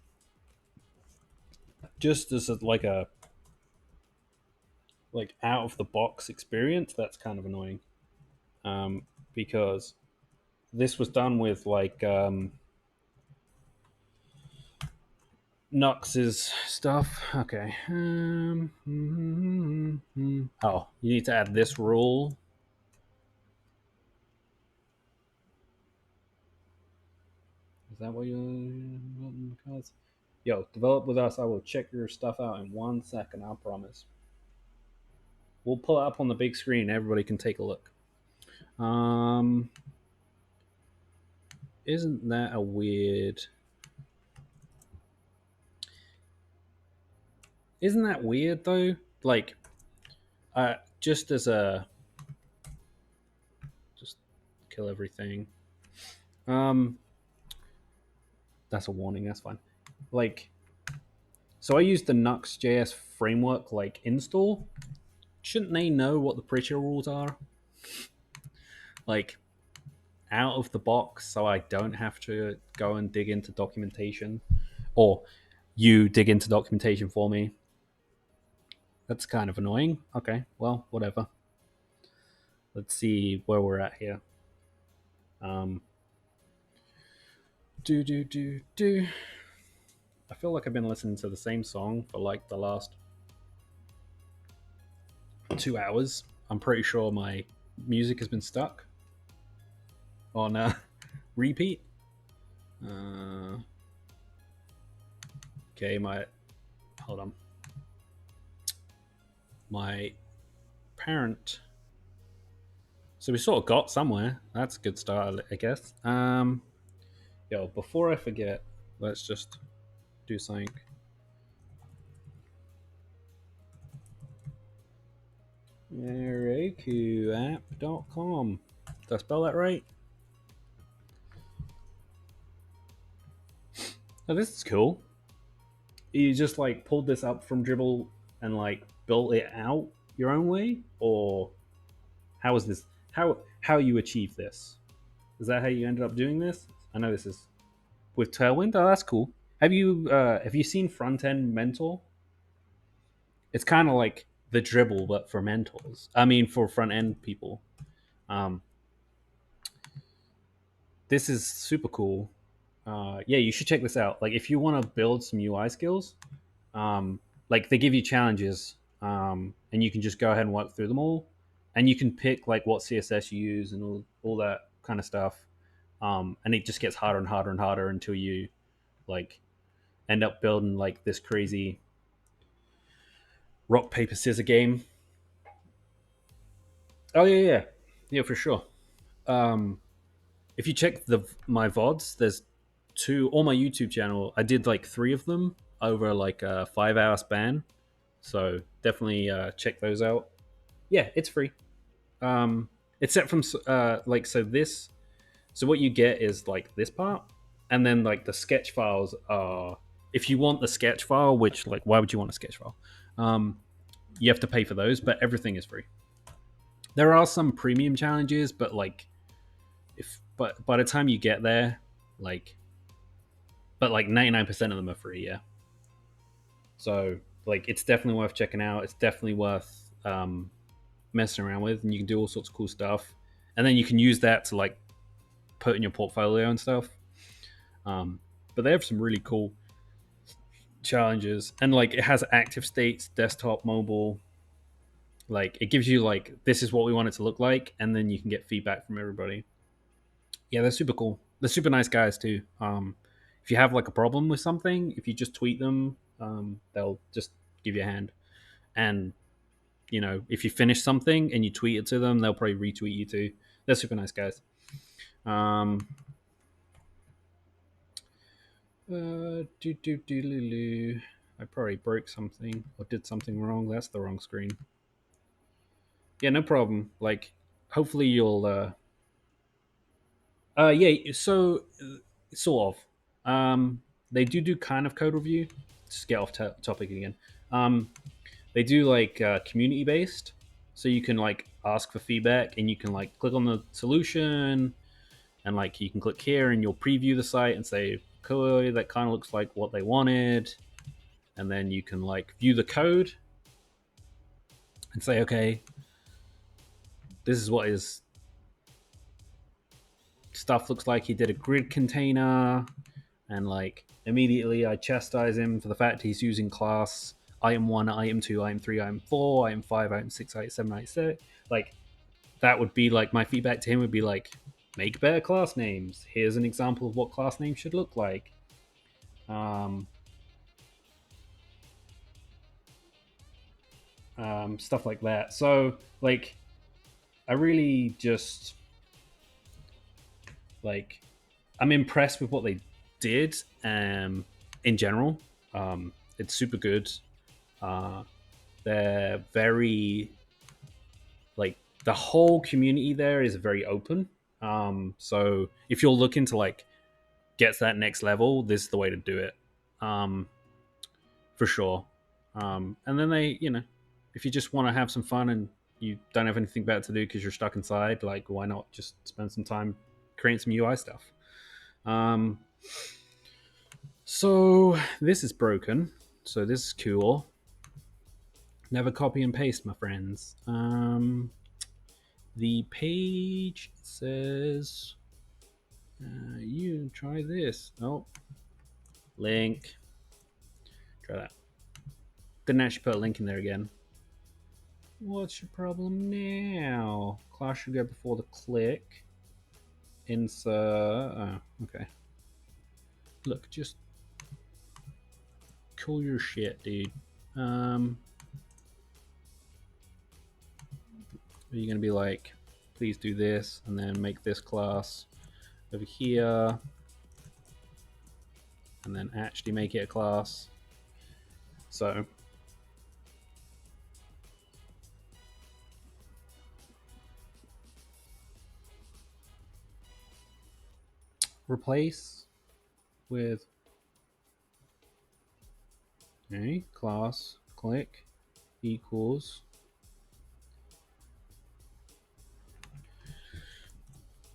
Speaker 1: just as like a like out of the box experience, that's kind of annoying. Because this was done with like Nux's stuff. Okay. Oh, you need to add this rule. Is that what you? Yo, develop with us. I will check your stuff out in 1 second. I promise. We'll pull it up on the big screen. Everybody can take a look. Um, isn't that a weird? Isn't that weird though? Like, just as a just kill everything. Um, that's a warning. That's fine. Like, so I use the Nuxtjs framework like install. Shouldn't they know what the prettier rules are? Like out of the box, so I don't have to go and dig into documentation, or you dig into documentation for me. That's kind of annoying. Okay, well, whatever. Let's see where we're at here. Um, do. I feel like I've been listening to the same song for like the last 2 hours. I'm pretty sure my music has been stuck on repeat. Uh, okay, hold on. My parent. So we sort of got somewhere. That's a good start, I guess. Yo, before I forget, let's just do something. RAQapp.com. Did I spell that right? Oh, this is cool. You just like pulled this up from Dribble and like built it out your own way, or how is this? How you achieve this? Is that how you ended up doing this? I know this is with Tailwind. Oh, that's cool. Have you seen Front End Mentor? It's kind of like the Dribble, but for mentors. I mean, for front end people. Um, this is super cool. Yeah, you should check this out. Like, if you want to build some UI skills, like they give you challenges, and you can just go ahead and work through them all, and you can pick like what CSS you use and all that kind of stuff. And it just gets harder and harder and harder until you like end up building like this crazy rock paper scissor game. Oh yeah, for sure. Um, if you check my vods, there's two on my YouTube channel. I did like 3 of them over like a 5-hour span, so definitely check those out. Yeah, it's free. It's set from like so this. So what you get is like this part, and then like the sketch files are. If you want the sketch file, which like why would you want a sketch file? You have to pay for those, but everything is free. There are some premium challenges, but like but by the time you get there, like 99% of them are free, yeah. So like it's definitely worth checking out. It's definitely worth messing around with, and you can do all sorts of cool stuff. And then you can use that to like put in your portfolio and stuff. But they have some really cool challenges, and like it has active states, desktop, mobile. Like it gives you like this is what we want it to look like, and then you can get feedback from everybody. Yeah, they're super cool. They're super nice guys too. If you have like a problem with something, if you just tweet them, they'll just give you a hand. And you know, if you finish something and you tweet it to them, they'll probably retweet you too. They're super nice guys. Um, I probably broke something or did something wrong. That's the wrong screen. Yeah, no problem. Like, hopefully you'll. Yeah. So, sort of. They do kind of code review. Just get off topic again. They do like community based, so you can like ask for feedback, and you can like click on the solution, and like you can click here, and you'll preview the site and say, "Cool, that kind of looks like what they wanted," and then you can like view the code, and say, okay, this is what his stuff looks like. He did a grid container, and like immediately I chastise him for the fact he's using class item 1, item 2, item 3, item 4, item 5, item 6, item 7, item 6. Like, that would be like my feedback to him would be like, make better class names. Here's an example of what class names should look like. Stuff like that. So like, I really just like, I'm impressed with what they did. In general, it's super good. Uh, they're very like, the whole community there is very open. So if you're looking to like get to that next level, this is the way to do it, for sure. And then they, if you just want to have some fun and you don't have anything better to do because you're stuck inside, like, why not just spend some time creating some UI stuff? Um, so this is broken. So this is cool. Never copy and paste, my friends. The page says, you try this. Oh, link. Try that. Didn't actually put a link in there again. What's your problem now? Class should go before the click. Insert. Oh, okay. Look, just cool your shit, dude. Are you gonna be like, please do this, and then make this class over here, and then actually make it a class? So replace with class click equals.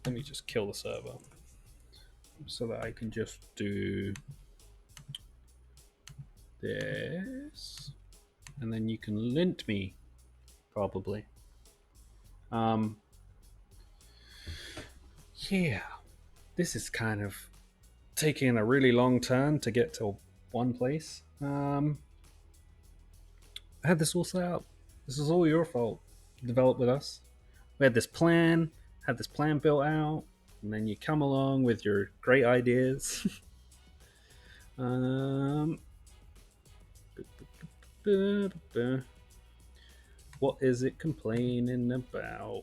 Speaker 1: Let me just kill the server so that I can just do this, and then you can lint me probably. Yeah, this is kind of taking a really long turn to get to one place. I had this all set up. This is all your fault. You developed with us. We had this plan, built out, and then you come along with your great ideas. What is it complaining about?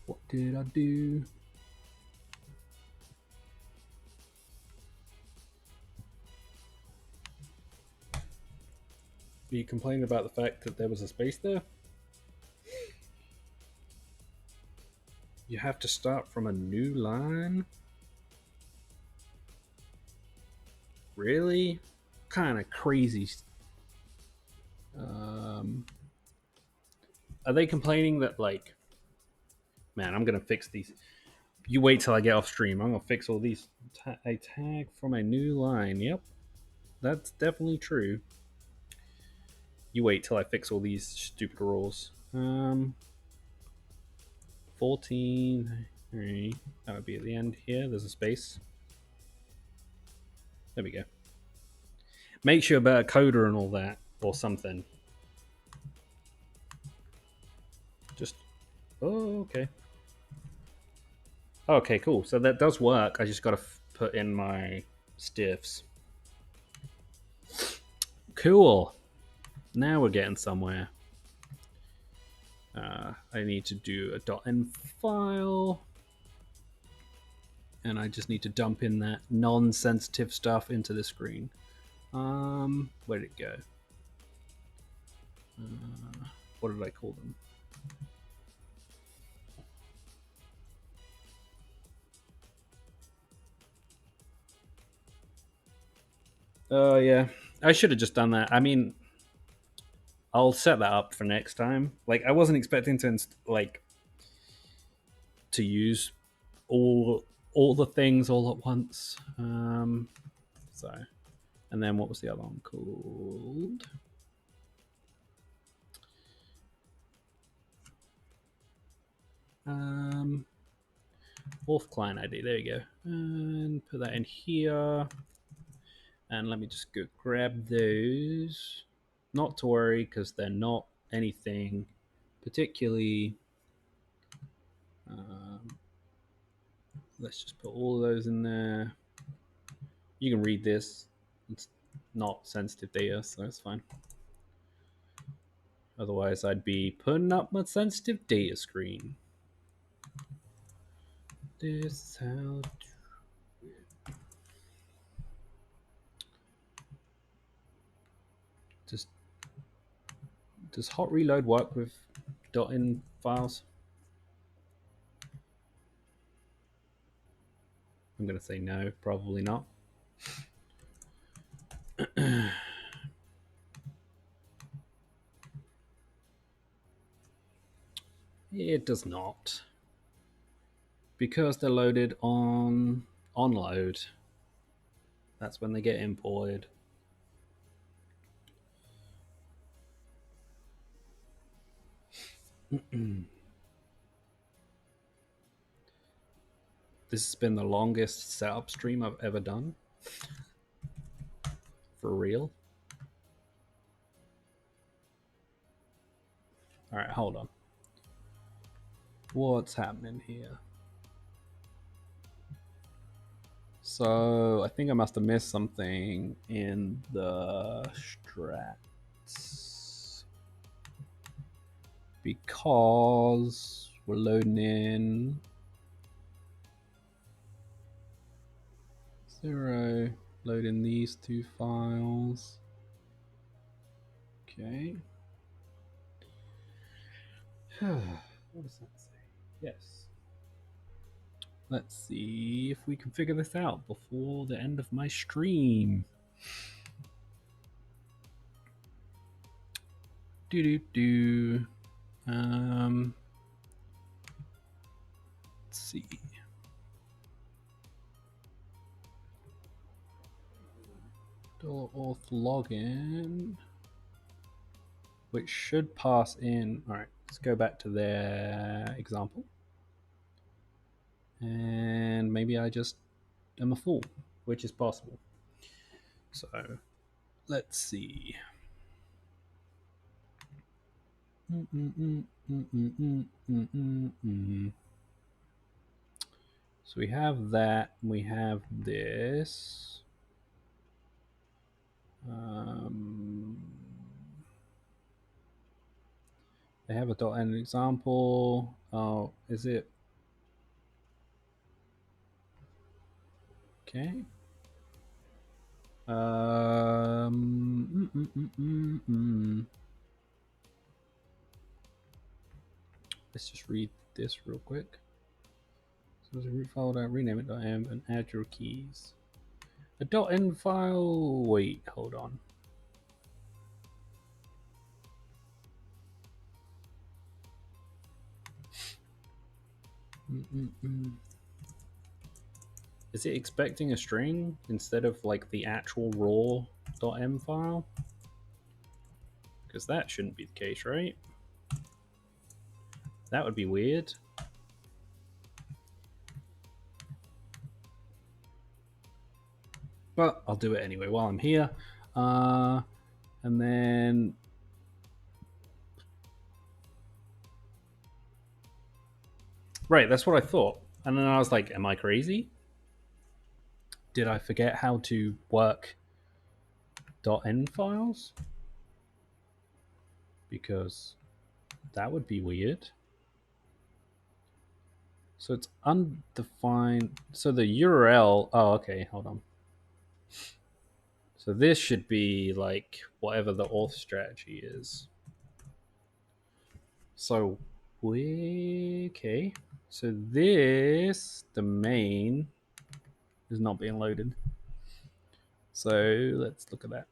Speaker 1: What did I do? Are you complaining about the fact that there was a space there? You have to start from a new line? Really? Kind of crazy. Are they complaining that, like, man, I'm gonna fix these? You wait till I get off stream. I'm gonna fix all these. A tag from a new line. Yep, that's definitely true. You wait till I fix all these stupid rules. 14. That would be at the end here. There's a space. There we go. Makes you a better coder and all that, or something. Just. Oh, okay. Okay, cool. So that does work. I just got to put in my stiffs. Cool. Now we're getting somewhere. I need to do a .env file, and I just need to dump in that non-sensitive stuff into the screen. Where did it go? What did I call them? Oh, yeah. I should have just done that. I mean, I'll set that up for next time. Like, I wasn't expecting to to use all the things all at once. So, and then what was the other one called? auth client ID. There you go. And put that in here. And let me just go grab those. Not to worry, because they're not anything particularly. Let's just put all of those in there. You can read this. It's not sensitive data, so that's fine. Otherwise, I'd be putting up my sensitive data screen. This is how. Does hot reload work with .in files? I'm going to say no, probably not. It does not. Because they're loaded on onload. That's when they get imported. This has been the longest setup stream I've ever done. For real. Alright, hold on. What's happening here? So I think I must have missed something in the strats. Because we're loading in 0, loading these two files. Okay. What does that say? Yes. Let's see if we can figure this out before the end of my stream. Let's see. $auth login, which should pass in. All right, let's go back to their example. And maybe I just am a fool, which is possible. So let's see. So we have that, we have this. They have a .n example. Oh, is it? Okay. Let's just read this real quick. So there's a root file, rename it .m and add your keys. A .n file. Wait, hold on. Is it expecting a string instead of like the actual raw .m file? Because that shouldn't be the case, right? That would be weird. But I'll do it anyway while I'm here. And then right, that's what I thought. And then I was like, am I crazy? Did I forget how to work .n files? Because that would be weird. So it's undefined. So the URL, oh, okay, hold on. So this should be like whatever the auth strategy is. So, okay. So this domain is not being loaded. So let's look at that.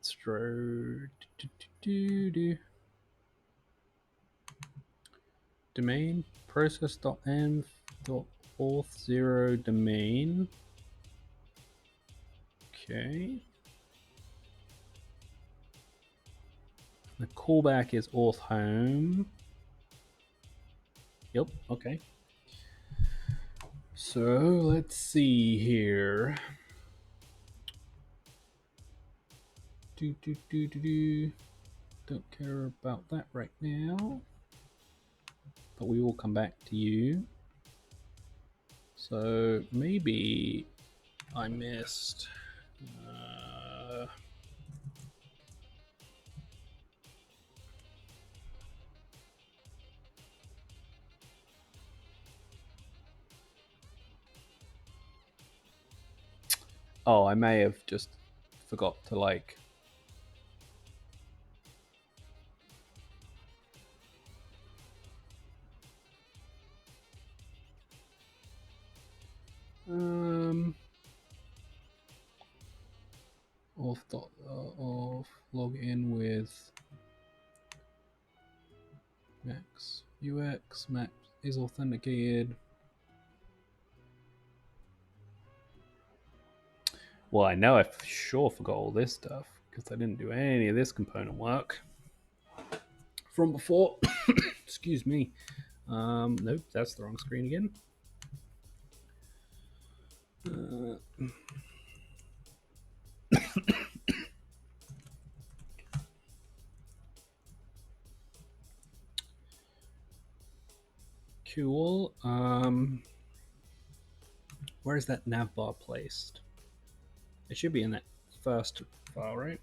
Speaker 1: Domain process.env.auth0 domain. Okay. The callback is auth home. Yep, okay. So let's see here. Don't care about that right now, but we will come back to you. So maybe I missed. Oh, I may have just forgot to like. Off log in with Max UX. Max is authenticated. Well, I know I sure forgot all this stuff because I didn't do any of this component work from before. Excuse me. Nope, that's the wrong screen again. Cool. Where is that nav bar placed? It should be in that first file, right?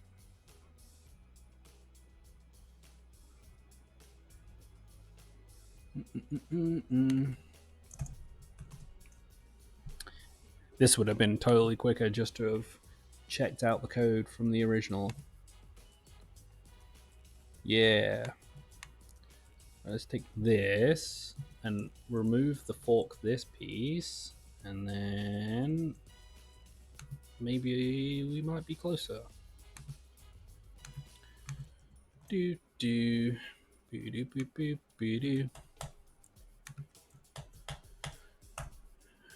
Speaker 1: This would have been totally quicker just to have checked out the code from the original. Yeah. Let's take this and remove the fork this piece, and then maybe we might be closer. Do do boo do boo boo boo do.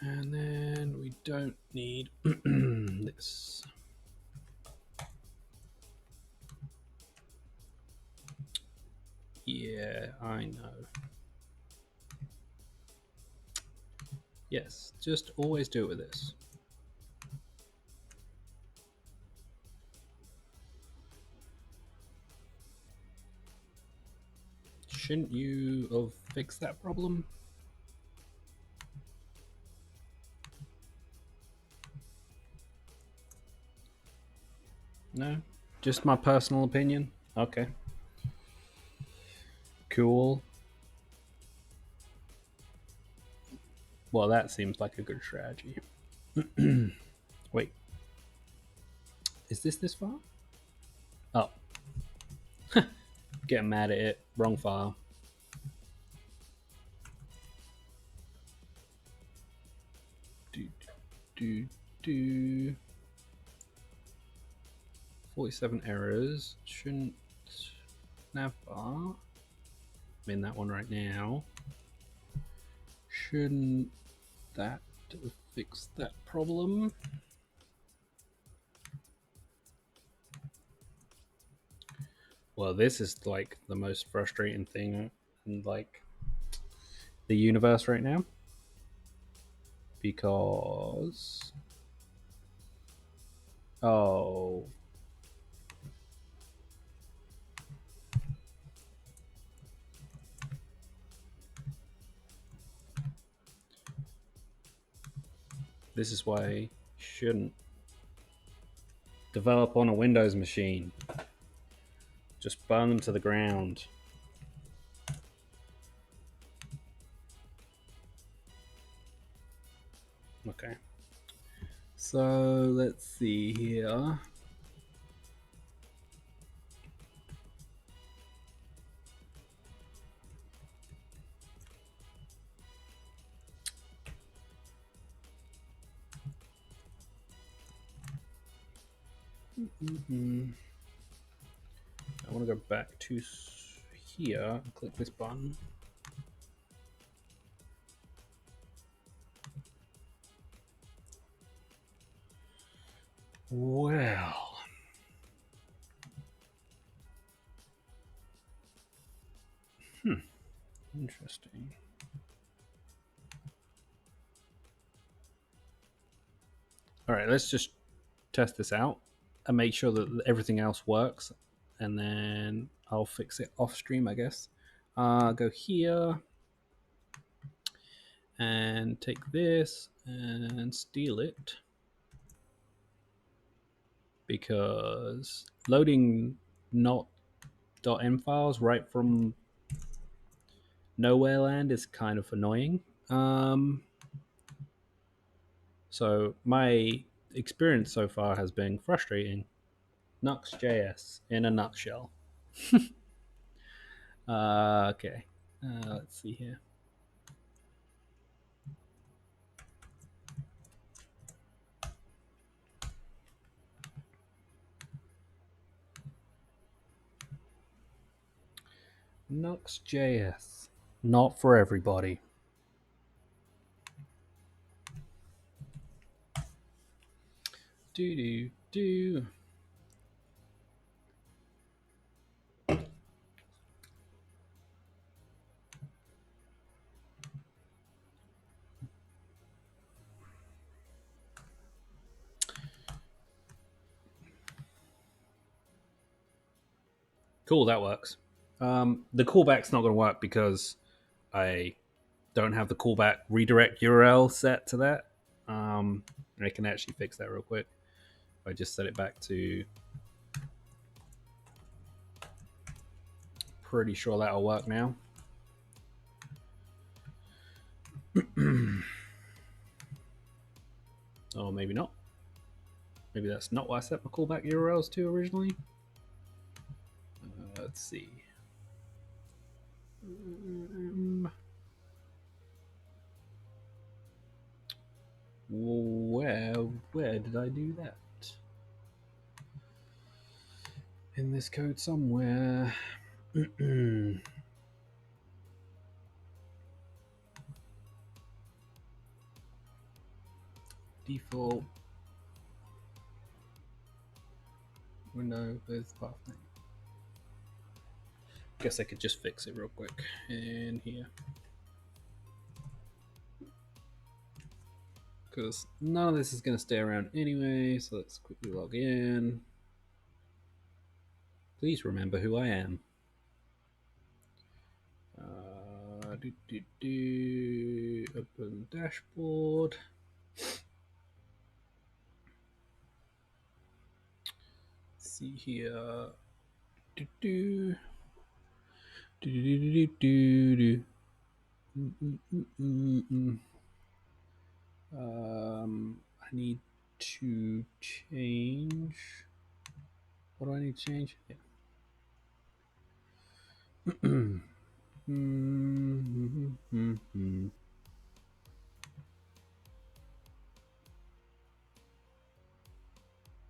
Speaker 1: And then we don't need this. Yeah, I know. Yes, just always do it with this. Shouldn't you have fixed that problem? No? Just my personal opinion? Okay. Cool. Well, that seems like a good strategy. Wait. Is this file? Oh. Getting mad at it. Wrong file. Do 47 errors. Shouldn't navbar. I'm in that one right now. Shouldn't that fix that problem? Well, this is like the most frustrating thing in like the universe right now, because this is why you shouldn't develop on a Windows machine. Just burn them to the ground. Okay. So let's see here. I want to go back to here and click this button. Well, interesting. All right, let's just test this out and make sure that everything else works, and then I'll fix it off stream, I guess. Go here and take this and steal it, because loading not.m files right from nowhere land is kind of annoying. So my experience so far has been frustrating. Nuxtjs in a nutshell. Okay, let's see here. Nuxtjs, not for everybody. Do. Cool, that works. The callback's not going to work because I don't have the callback redirect URL set to that. I can actually fix that real quick. I just set it back to. Pretty sure that'll work now. Oh, maybe not. Maybe that's not what I set my callback URLs to originally. Let's see. Where did I do that? In this code somewhere. Default window, there's the path name. Guess I could just fix it real quick in here, because none of this is going to stay around anyway. So let's quickly log in. Please remember who I am. Open dashboard. See here. I need to change. What do I need to change? Yeah.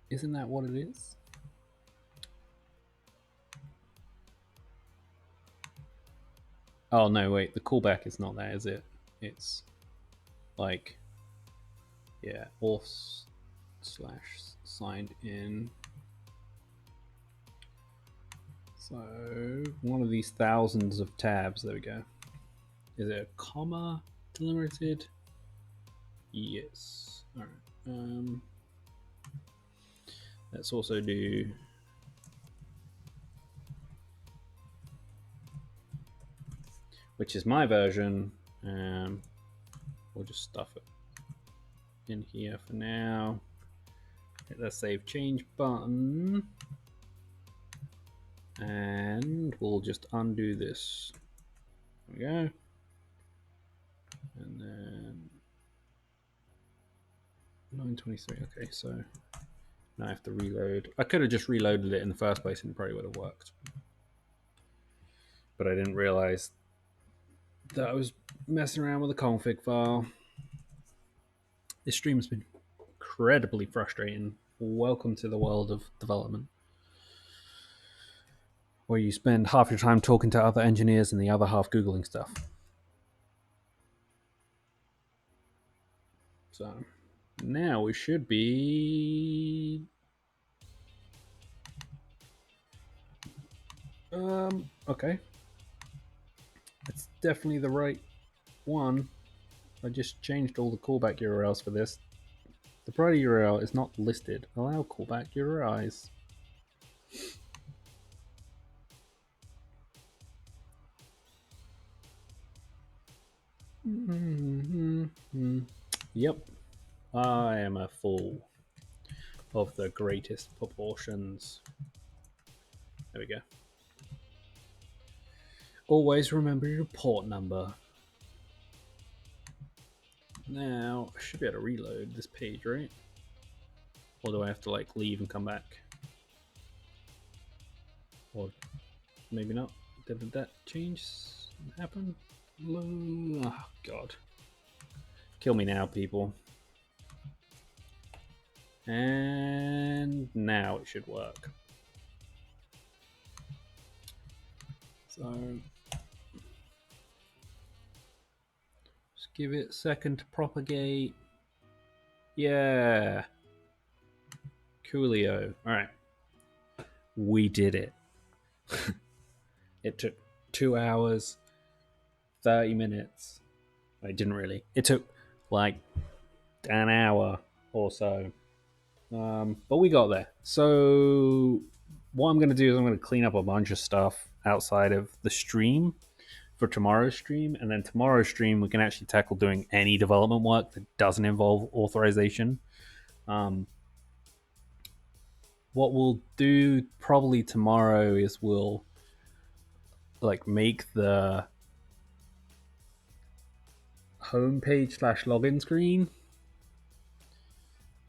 Speaker 1: Isn't that what it is? Oh no, wait, the callback is not that, is it? It's like, yeah, auth / signed in. So one of these thousands of tabs, there we go. Is it a comma delimited? Yes. All right. Let's also do which is my version. We'll just stuff it in here for now. Hit the save change button, and we'll just undo this. There we go. And then 923. Okay, so now I have to reload. I could have just reloaded it in the first place and it probably would have worked, but I didn't realize that I was messing around with a config file. This stream has been incredibly frustrating. Welcome to the world of development, where you spend half your time talking to other engineers and the other half Googling stuff. So now we should be okay. It's definitely the right one. I just changed all the callback URLs for this. The priority URL is not listed. Allow callback URIs. Yep, I am a fool of the greatest proportions. There we go. Always remember your port number. Now, I should be able to reload this page, right? Or do I have to like leave and come back? Or maybe not. Did that change happen? Oh, God. Kill me now, people. And now it should work. So just give it a second to propagate. Yeah. Coolio. All right. We did it. It took 2 hours, 30 minutes. It didn't really. It took like an hour or so. But we got there. So what I'm going to do is I'm going to clean up a bunch of stuff outside of the stream for tomorrow's stream. And then tomorrow's stream, we can actually tackle doing any development work that doesn't involve authorization. What we'll do probably tomorrow is we'll like make the homepage / login screen,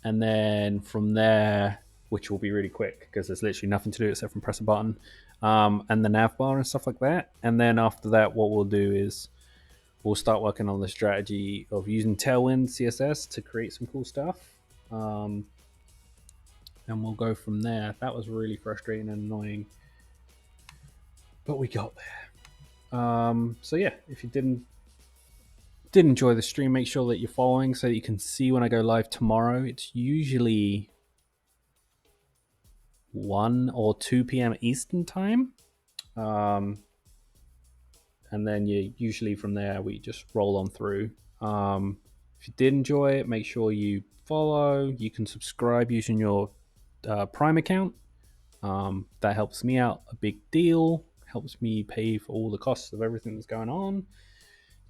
Speaker 1: and then from there, which will be really quick because there's literally nothing to do except from press a button, and the nav bar and stuff like that. And then after that, what we'll do is we'll start working on the strategy of using Tailwind Css to create some cool stuff, and we'll go from there. That was really frustrating and annoying, but we got there. So yeah, if you did enjoy the stream, make sure that you're following so that you can see when I go live tomorrow. It's usually 1 or 2 p.m. Eastern time. And then you usually from there, we just roll on through. If you did enjoy it, make sure you follow. You can subscribe using your Prime account. That helps me out a big deal. Helps me pay for all the costs of everything that's going on.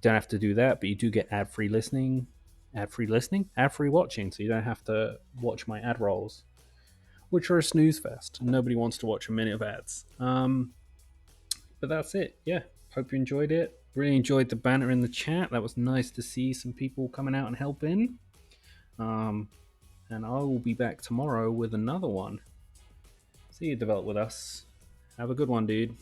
Speaker 1: Don't have to do that, but you do get ad-free listening, ad-free watching, so you don't have to watch my ad rolls, which are a snooze fest. Nobody wants to watch a minute of ads. But that's it. Yeah, hope you enjoyed it. Really enjoyed the banter in the chat. That was nice to see some people coming out and helping. And I will be back tomorrow with another one. See you develop with us. Have a good one, dude.